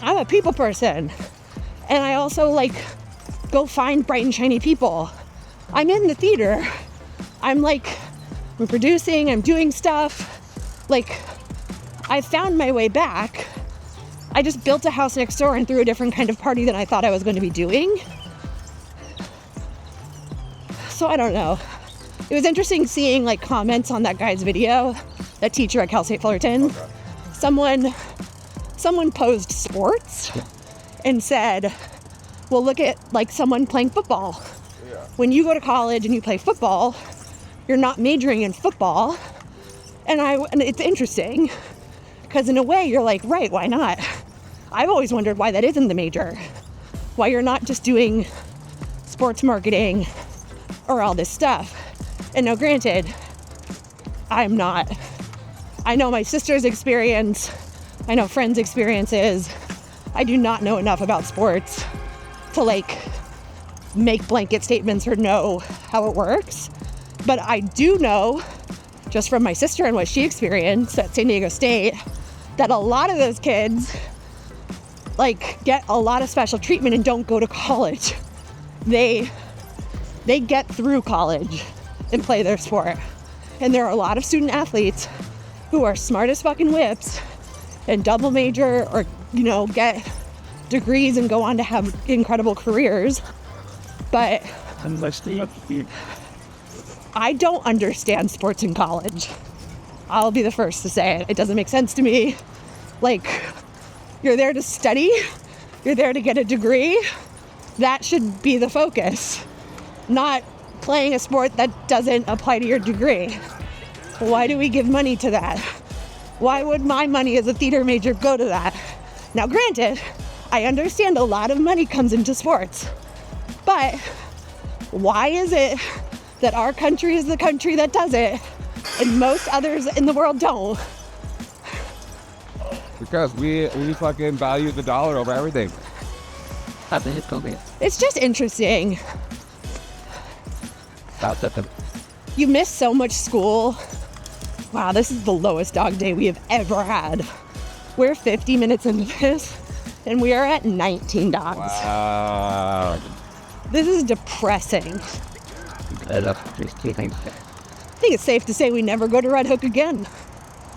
a people person. And I also, like, go find bright and shiny people. I'm in the theater. I'm producing, I'm doing stuff. Like, I found my way back. I just built a house next door and threw a different kind of party than I thought I was going to be doing. So I don't know. It was interesting seeing, like, comments on that guy's video, that teacher at Cal State Fullerton. Okay. Someone posed sports and said, well, look at, like, someone playing football. Yeah. When you go to college and you play football, you're not majoring in football. And it's interesting because in a way you're like, right, why not? I've always wondered why that isn't the major. Why you're not just doing sports marketing or all this stuff. And now, granted, I'm not. I know my sister's experience. I know friends' experiences. I do not know enough about sports to, like, make blanket statements or know how it works. But I do know, just from my sister and what she experienced at San Diego State, that a lot of those kids, like, get a lot of special treatment and don't go to college. They get through college and play their sport. And there are a lot of student athletes who are smart as fucking whips and double major or, you know, get degrees and go on to have incredible careers. But I don't understand sports in college. I'll be the first to say it. It doesn't make sense to me. Like, you're there to study. You're there to get a degree. That should be the focus. Not playing a sport that doesn't apply to your degree. Why do we give money to that? Why would my money as a theater major go to that? Now, granted, I understand a lot of money comes into sports, but why is it that our country is the country that does it and most others in the world don't? Because we fucking value the dollar over everything. It's just interesting. You miss so much school. Wow, this is the lowest dog day we have ever had. We're 50 minutes into this, and we are at 19 dogs. Wow. This is depressing. I think it's safe to say we never go to Red Hook again.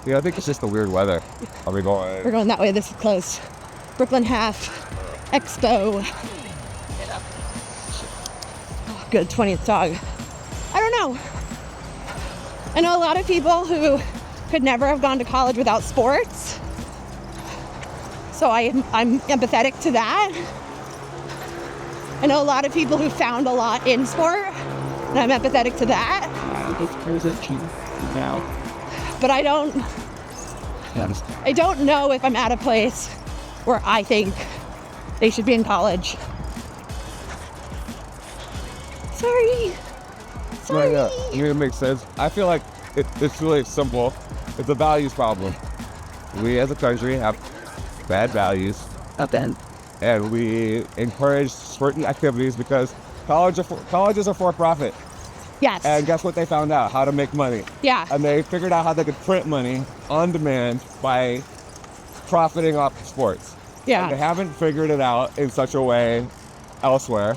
Yeah, I think it's just the weird weather. Are we going? We're going that way. This is close. Brooklyn Half Expo. Oh, good 20th dog. I don't know. I know a lot of people who could never have gone to college without sports. So I'm empathetic to that. I know a lot of people who found a lot in sport, and I'm empathetic to that. But I don't know if I'm at a place where I think they should be in college. Sorry. No, yeah, it makes sense. I feel like it's really simple. It's a values problem. We as a country have bad values. And we encourage certain activities because colleges are for profit. Yes. And guess what they found out? How to make money. Yeah. And they figured out how they could print money on demand by profiting off of sports. Yeah. And they haven't figured it out in such a way elsewhere.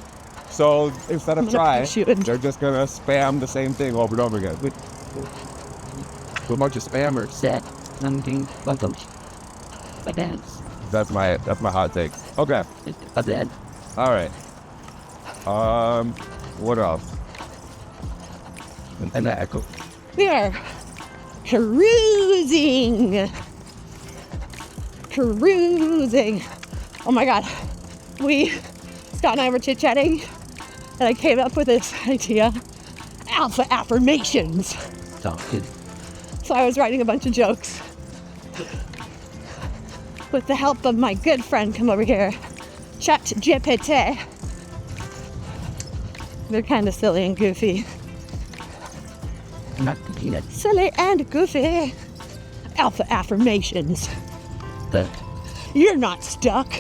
So instead of try, they're just going to spam the same thing over and over again. A bunch of spammers. That's my hot take. Okay. All right. What else? We are cruising. Oh my God. Scott and I were chit-chatting, and I came up with this idea, Alpha-Affirmations. So I was writing a bunch of jokes with the help of my good friend, come over here, ChatGPT. They're kind of silly and goofy. Silly and goofy. Alpha-Affirmations. You're not stuck.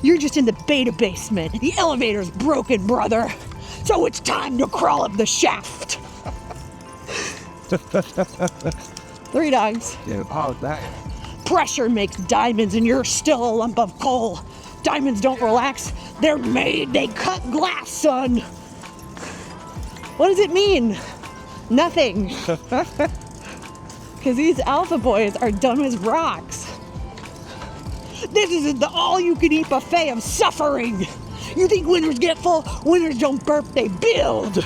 You're just in the beta basement. The elevator's broken, brother. So it's time to crawl up the shaft. 3 dogs. Yeah, how's that? Pressure makes diamonds and you're still a lump of coal. Diamonds don't relax. They're made. They cut glass, son. What does it mean? Nothing. Because these alpha boys are dumb as rocks. This isn't the all-you-can-eat buffet of suffering. You think winners get full? Winners don't burp, they build.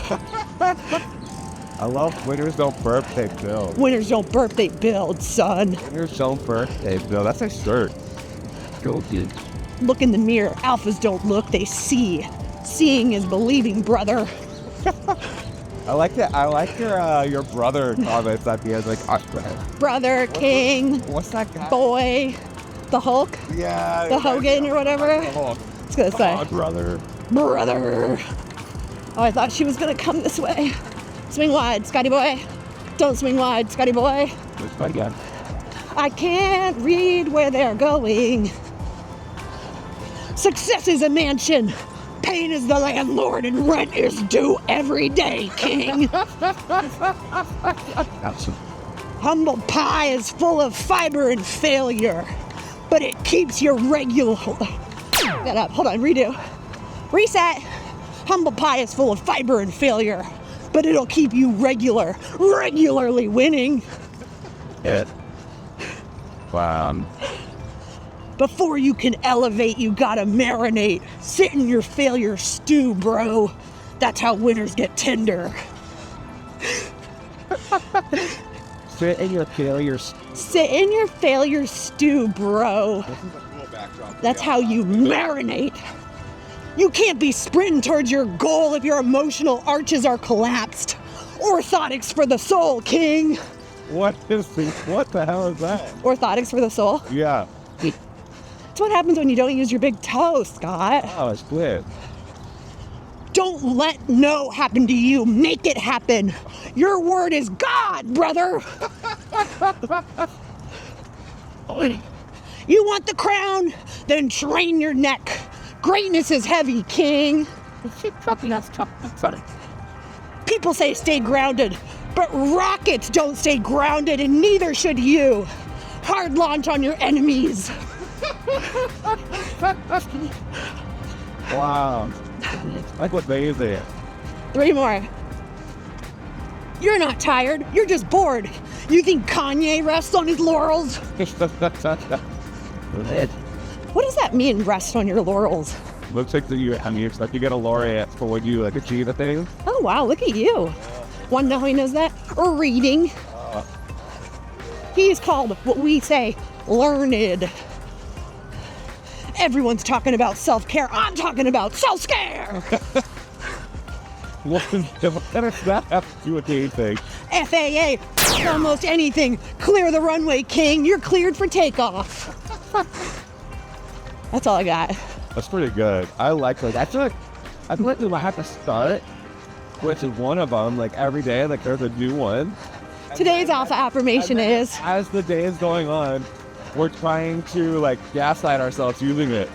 I love winners don't burp, they build. Winners don't burp, they build, son. Winners don't burp, they build. That's a shirt. Look in the mirror. Alphas don't look, they see. Seeing is believing, brother. I like that. I like your brother comments at the end, like, Brother, king, what's that guy? boy, the Hulk, Yeah. the Hogan or whatever. I was gonna say, brother. brother. Oh, I thought she was gonna come this way. Swing wide, Scotty boy. Don't swing wide, Scotty boy. I can't read where they're going. Success is a mansion. Pain is the landlord and rent is due every day, king. Humble pie is full of fiber and failure, but it keeps you regular. Get up, hold on, redo. Reset. Humble pie is full of fiber and failure, but it'll keep you regularly winning. Yeah. Wow. Before you can elevate, you gotta marinate. Sit in your failure stew, bro. That's how winners get tender. Sit in your failures. Sit in your failure stew, bro. That's how you marinate. You can't be sprinting towards your goal if your emotional arches are collapsed. Orthotics for the soul, king. What the hell is that? Orthotics for the soul? Yeah. That's what happens when you don't use your big toe, Scott. Oh, it's good. Don't let no happen to you. Make it happen. Your word is God, brother. You want the crown? Then train your neck. Greatness is heavy, king. People say stay grounded, but rockets don't stay grounded, and neither should you. Hard launch on your enemies. Wow. Like what day is it? 3 more. You're not tired. You're just bored. You think Kanye rests on his laurels? What does that mean, rest on your laurels? Looks like it's like you get a laureate for when you like achieve a thing. Oh, wow, look at you. Want to know how he knows that? Or reading. He's called what we say learned. Everyone's talking about self-care. I'm talking about self-scare. What does that have to do with anything? FAA, almost anything. Clear the runway, King. You're cleared for takeoff. That's all I got. That's pretty good. I like that. I feel like I have to start with one of them like every day. Like there's a new one. Today's Alpha-Affirmation is, as the day is going on, we're trying to like gaslight ourselves using it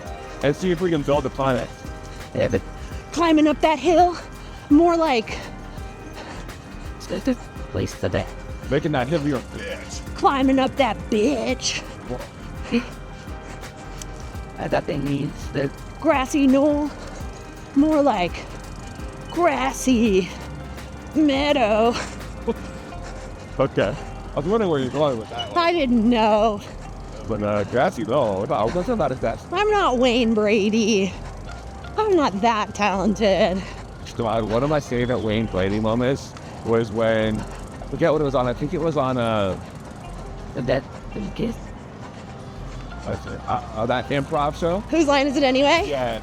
and see if we can build upon it. climbing up that hill. More like Place the day. Making that heavier bitch. climbing up that bitch. That thing needs the Grassy knoll. More like grassy meadow. Okay. I was wondering where you're going with that one. I didn't know. But grassy, no. What's about is that? I'm not Wayne Brady. I'm not that talented. So one of my favorite Wayne Brady moments was when, I forget what it was on. I think it was on that kiss. that improv show. Whose line is it anyway? Yeah.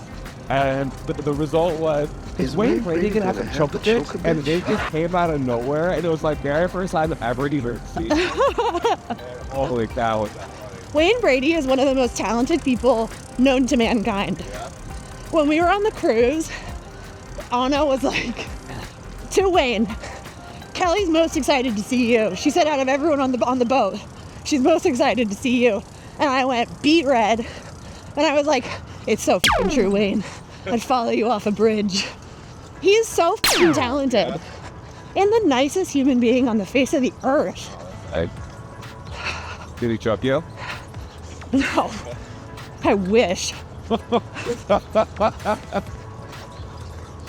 And the result was, is Wayne Brady gonna have a choke dick? And they just came out of nowhere, and it was like very first time I've ever heard it. Holy cow. Wayne Brady is one of the most talented people known to mankind. When we were on the cruise, Anna was like, to Wayne, Kelly's most excited to see you. She said out of everyone on the boat, she's most excited to see you. And I went beet red. And I was like, it's so f***ing true, Wayne. I'd follow you off a bridge. He is so f***ing talented. And the nicest human being on the face of the earth. Hey. Did he choke you? No. I wish.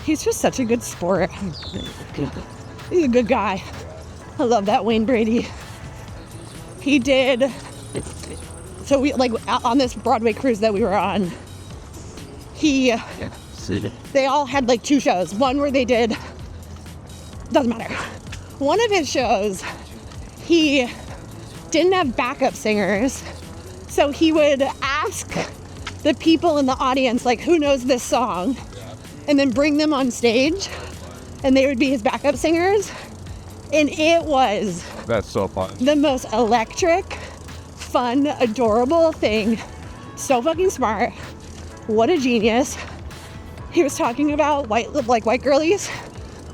He's just such a good sport. He's a good guy. I love that Wayne Brady. He did. So we like on this Broadway cruise that we were on. They all had like two shows. One where they did. Doesn't matter. One of his shows, he didn't have backup singers, so he would ask the people in the audience like, who knows this song, and then bring them on stage, and they would be his backup singers. And it was That's so fun. the most electric, fun, adorable thing. So fucking smart. What a genius. He was talking about white girlies,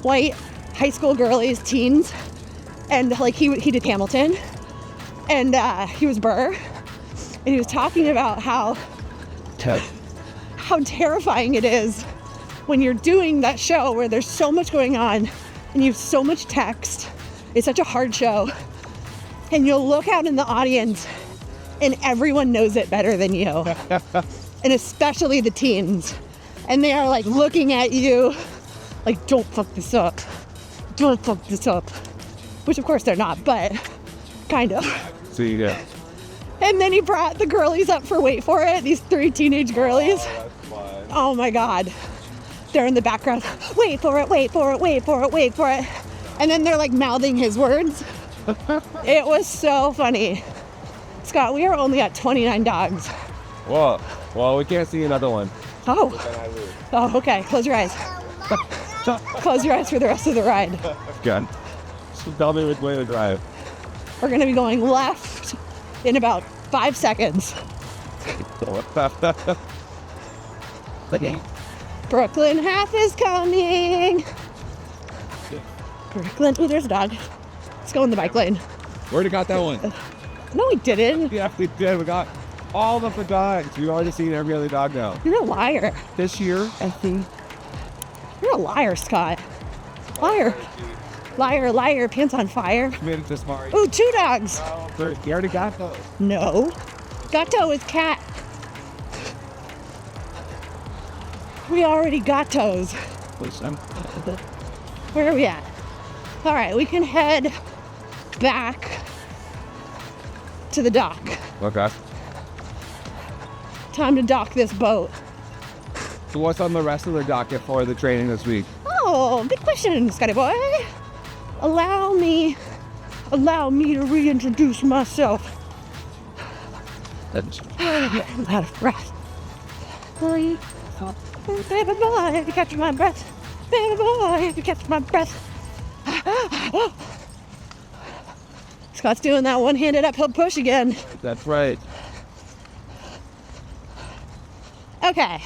white high school girlies, teens, and like he did Hamilton, and he was Burr, and he was talking about how terrifying it is when you're doing that show where there's so much going on and you have so much text. It's such a hard show, and you'll look out in the audience and everyone knows it better than you, and especially the teens, and they are like looking at you like, don't fuck this up, don't fuck this up, which of course they're not, but kind of. See, yeah. And then he brought the girlies up for wait for it, these 3 teenage girlies. Oh my God. They're in the background, wait for it, wait for it, wait for it, wait for it. And then they're like mouthing his words. It was so funny. Scott, we are only at 29 dogs. Whoa. Well, we can't see another one. Oh, okay, close your eyes. Close your eyes for the rest of the ride. Good. So tell me which way to drive. We're gonna be going left in about 5 seconds. Okay. Brooklyn half is coming. Brooklyn, oh, there's a dog. Let's go in the bike lane. We already got that one. No, we didn't. Yeah, we did. We got all of the dogs. We've already seen every other dog now. You're a liar. This year, I think. You're a liar, Scott. Liar. Liar, liar, pants on fire. Committed to smart. Ooh, 2 dogs. You already got those. No. Gato is cat. We already got toes. Where are we at? All right, we can head back to the dock. Okay. Time to dock this boat. So what's on the rest of the docket for the training this week? Oh, big question, Scotty boy. Allow me Allow me to reintroduce myself. That's I'm out of breath. Baby boy, if you catch my breath. Baby boy, if you catch my breath. Scott's doing that one-handed uphill push again. That's right. Okay.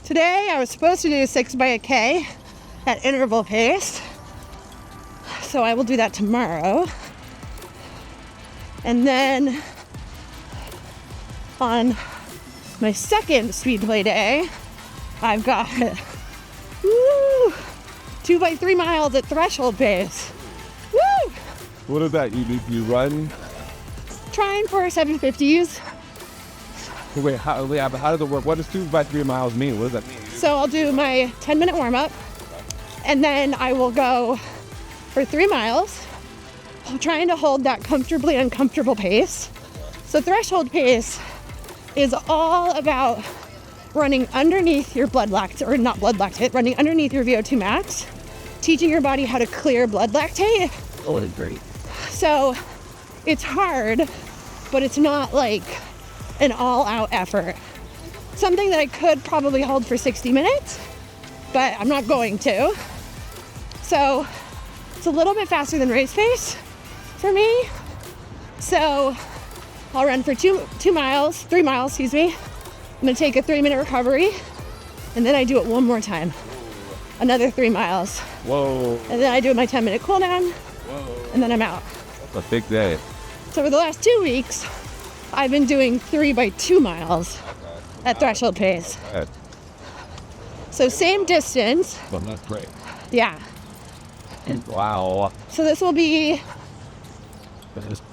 Today I was supposed to do 6 by a K at interval pace. So I will do that tomorrow. And then on my second speed play day, I've got 2 by 3 miles at threshold pace. Woo! What is that? You run? Trying for 750s. Wait, how does it work? What does 2 by 3 miles mean? What does that mean? So I'll do my 10-minute warm-up, and then I will go for 3 miles. I'm trying to hold that comfortably uncomfortable pace. So threshold pace is all about running underneath your blood lactate, or not blood lactate, running underneath your VO2 max, teaching your body how to clear blood lactate. totally great. So it's hard, but it's not like an all-out effort. Something that I could probably hold for 60 minutes, but I'm not going to. So it's a little bit faster than race pace for me. So I'll run for 3 miles, excuse me. I'm gonna take a 3-minute recovery, and then I do it one more time. Another 3 miles. Whoa. And then I do my 10-minute cool down, Whoa. and then I'm out. That's a big day. So for the last 2 weeks, I've been doing 3 by 2 miles at threshold pace. Good. So same distance, Well, that's great. yeah. Wow. So this will be,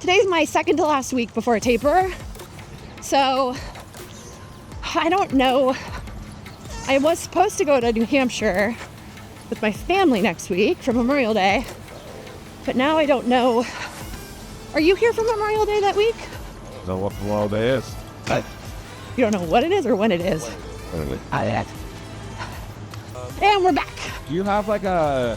today's my second to last week before taper. So I don't know. I was supposed to go to New Hampshire with my family next week for Memorial Day, but now I don't know. Are you here for Memorial Day that week? Know what the world is. You don't know what it is or when it is. I act. And we're back. Do you have like an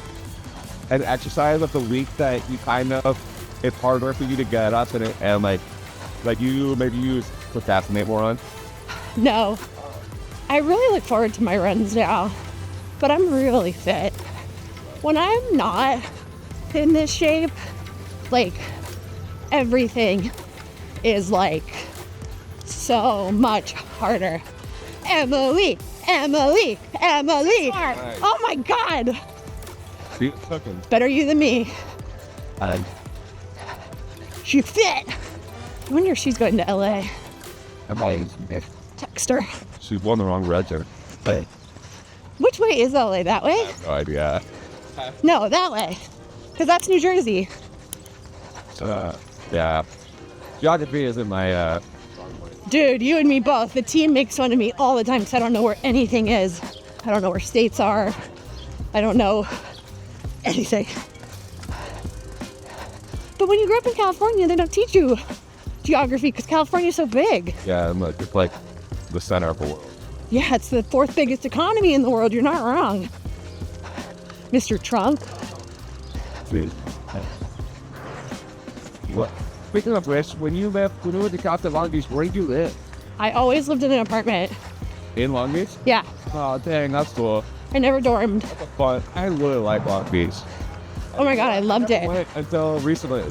exercise of the week that you kind of, it's harder for you to get up and like you maybe procrastinate more on? No, I really look forward to my runs now, but I'm really fit. When I'm not in this shape, like everything is like so much harder. Emily. Right. Oh my God. She's cooking. Better you than me. I She's fit. I wonder if she's going to LA. I'm always Text her. She won the wrong register. but Which way is LA? That way? No idea. No, that way. Because that's New Jersey. Yeah. Geography isn't my, Dude, you and me both. The team makes fun of me all the time because I don't know where anything is. I don't know where states are. I don't know anything. But when you grew up in California, they don't teach you geography because California's so big. yeah, it's like the center of the world. Yeah, it's the 4th biggest economy in the world. You're not wrong. Mr. Trump. What? Speaking of which, when you were to Long Beach, where did you live? I always lived in an apartment. In Long Beach? Yeah, Oh, dang, that's cool. I never dormed. But I really like Long Beach. Oh my God, I loved it. Went until recently.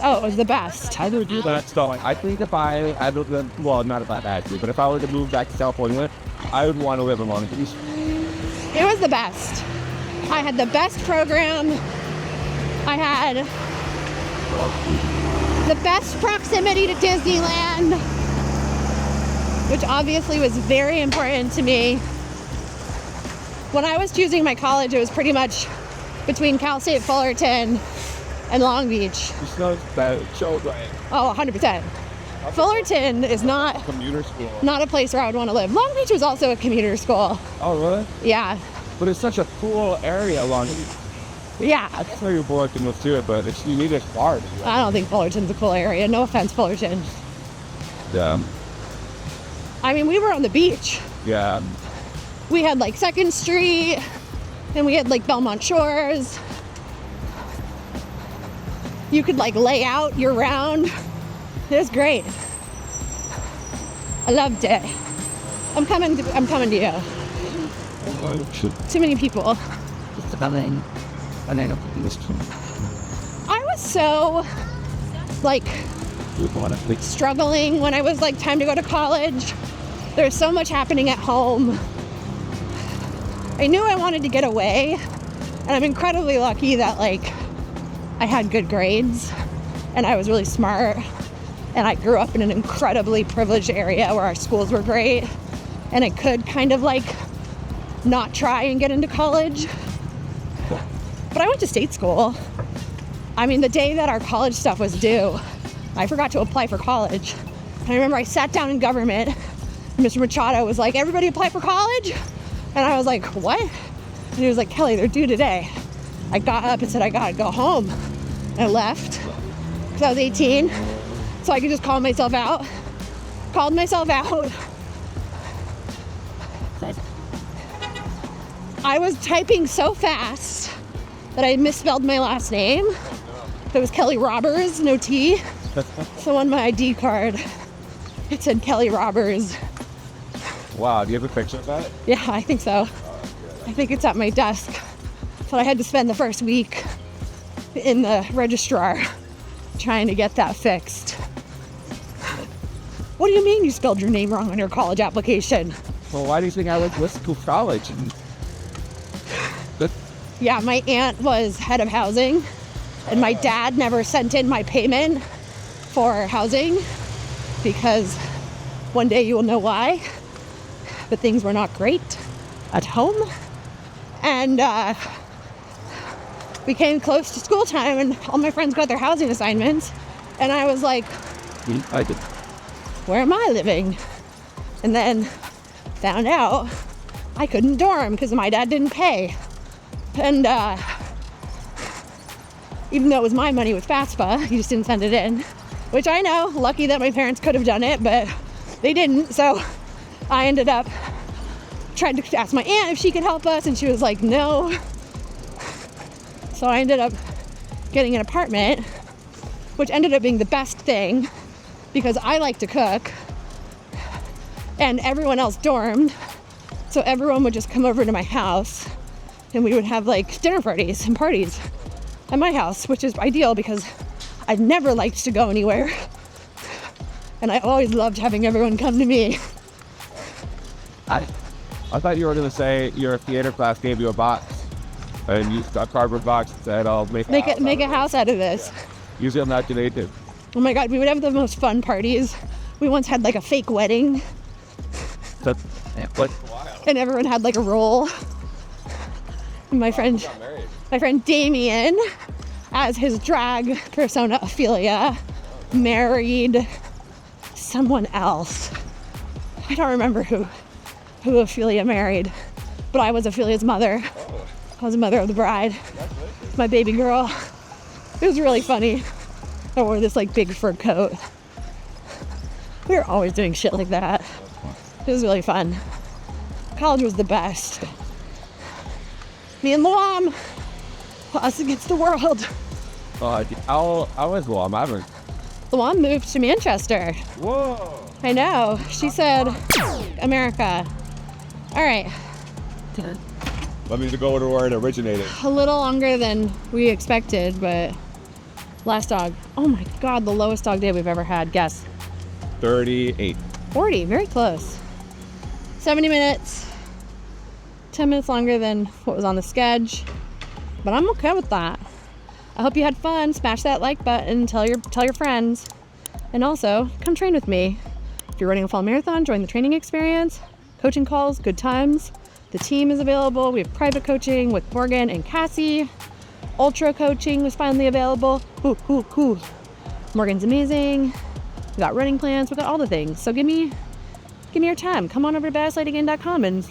Oh, it was the best. I would do that stuff. I think if I lived in, well, not if I had to, but if I were to move back to California, I would want to live in Long Beach. It was the best. I had the best program. I had the best proximity to Disneyland, which obviously was very important to me. When I was choosing my college, it was pretty much between Cal State Fullerton and Long Beach. It's not that shows right. Oh, 100%. Fullerton is not Commuter school. a place where I would want to live. Long Beach was also a commuter school. Oh, really? Yeah. But it's such a cool area, Long Beach. Yeah. I can tell you Fullerton was too, but it's, you need a car. I don't think Fullerton's a cool area. No offense, Fullerton. Yeah. I mean, we were on the beach. Yeah. We had like 2nd Street, and we had like Belmont Shores. You could like lay out your round. It was great. I loved it. I'm coming to you. Too many people. Just about then. And then I was so like struggling when I was like time to go to college. There was so much happening at home. I knew I wanted to get away, and I'm incredibly lucky that like I had good grades and I was really smart, and I grew up in an incredibly privileged area where our schools were great, and I could kind of like not try and get into college. But I went to state school. I mean, the day that our college stuff was due, I forgot to apply for college. And I remember I sat down in government, and Mr. Machado was like, everybody apply for college? And I was like, what? And he was like, Kelly, they're due today. I got up and said, I gotta go home. And I left, because I was 18, so I could just call myself out. Called myself out. I was typing so fast that I misspelled my last name. It was Kelly Robbers, no T. So on my ID card, it said Kelly Robbers. Wow, do you have a picture of that? Yeah, I think so. I think it's at my desk. So I had to spend the first week in the registrar trying to get that fixed. What do you mean you spelled your name wrong on your college application? Well, why do you think I went to school college? Yeah, my aunt was head of housing, and my dad never sent in my payment for housing because one day you will know why, but things were not great at home. And we came close to school time, and all my friends got their housing assignments, and I was like, where am I living? And then found out I couldn't dorm because my dad didn't pay. And even though it was my money with FAFSA, he just didn't send it in, which I know, lucky that my parents could have done it, but they didn't. So I ended up trying to ask my aunt if she could help us, and she was like, no. So I ended up getting an apartment, which ended up being the best thing because I like to cook and everyone else dormed. So everyone would just come over to my house and we would have like dinner parties and parties at my house, which is ideal because I've never liked to go anywhere. And I always loved having everyone come to me. I thought you were going to say your theater class gave you a box and you got a cardboard box and said, I'll make a house out of this. Usually I'm not donated. Oh my God, we would have the most fun parties. We once had like a fake wedding. And everyone had like a role. And my friend Damien, as his drag persona Ophelia, married someone else. I don't remember who Ophelia married, but I was Ophelia's mother. I was the mother of the bride. My baby girl. It was really funny. I wore this like big fur coat. We were always doing shit like that. It was really fun. College was the best. Me and Luam, us against the world. I was Luam. I haven't. Luam moved to Manchester. Whoa. I know. She said, America. All right. Let me go to where it originated. A little longer than we expected, but last dog. Oh my God, the lowest dog day we've ever had. Guess. 38. 40, very close. 70 minutes. 10 minutes longer than what was on the schedule, but I'm okay with that. I hope you had fun. Smash that like button, tell your friends, and also come train with me. If you're running a fall marathon, join the training experience. Coaching calls, good times. The team is available. We have private coaching with Morgan and Cassie. Ultra coaching was finally available. Ooh. Morgan's amazing. We got running plans. We got all the things. So give me your time. Come on over to baddestlightagain.com and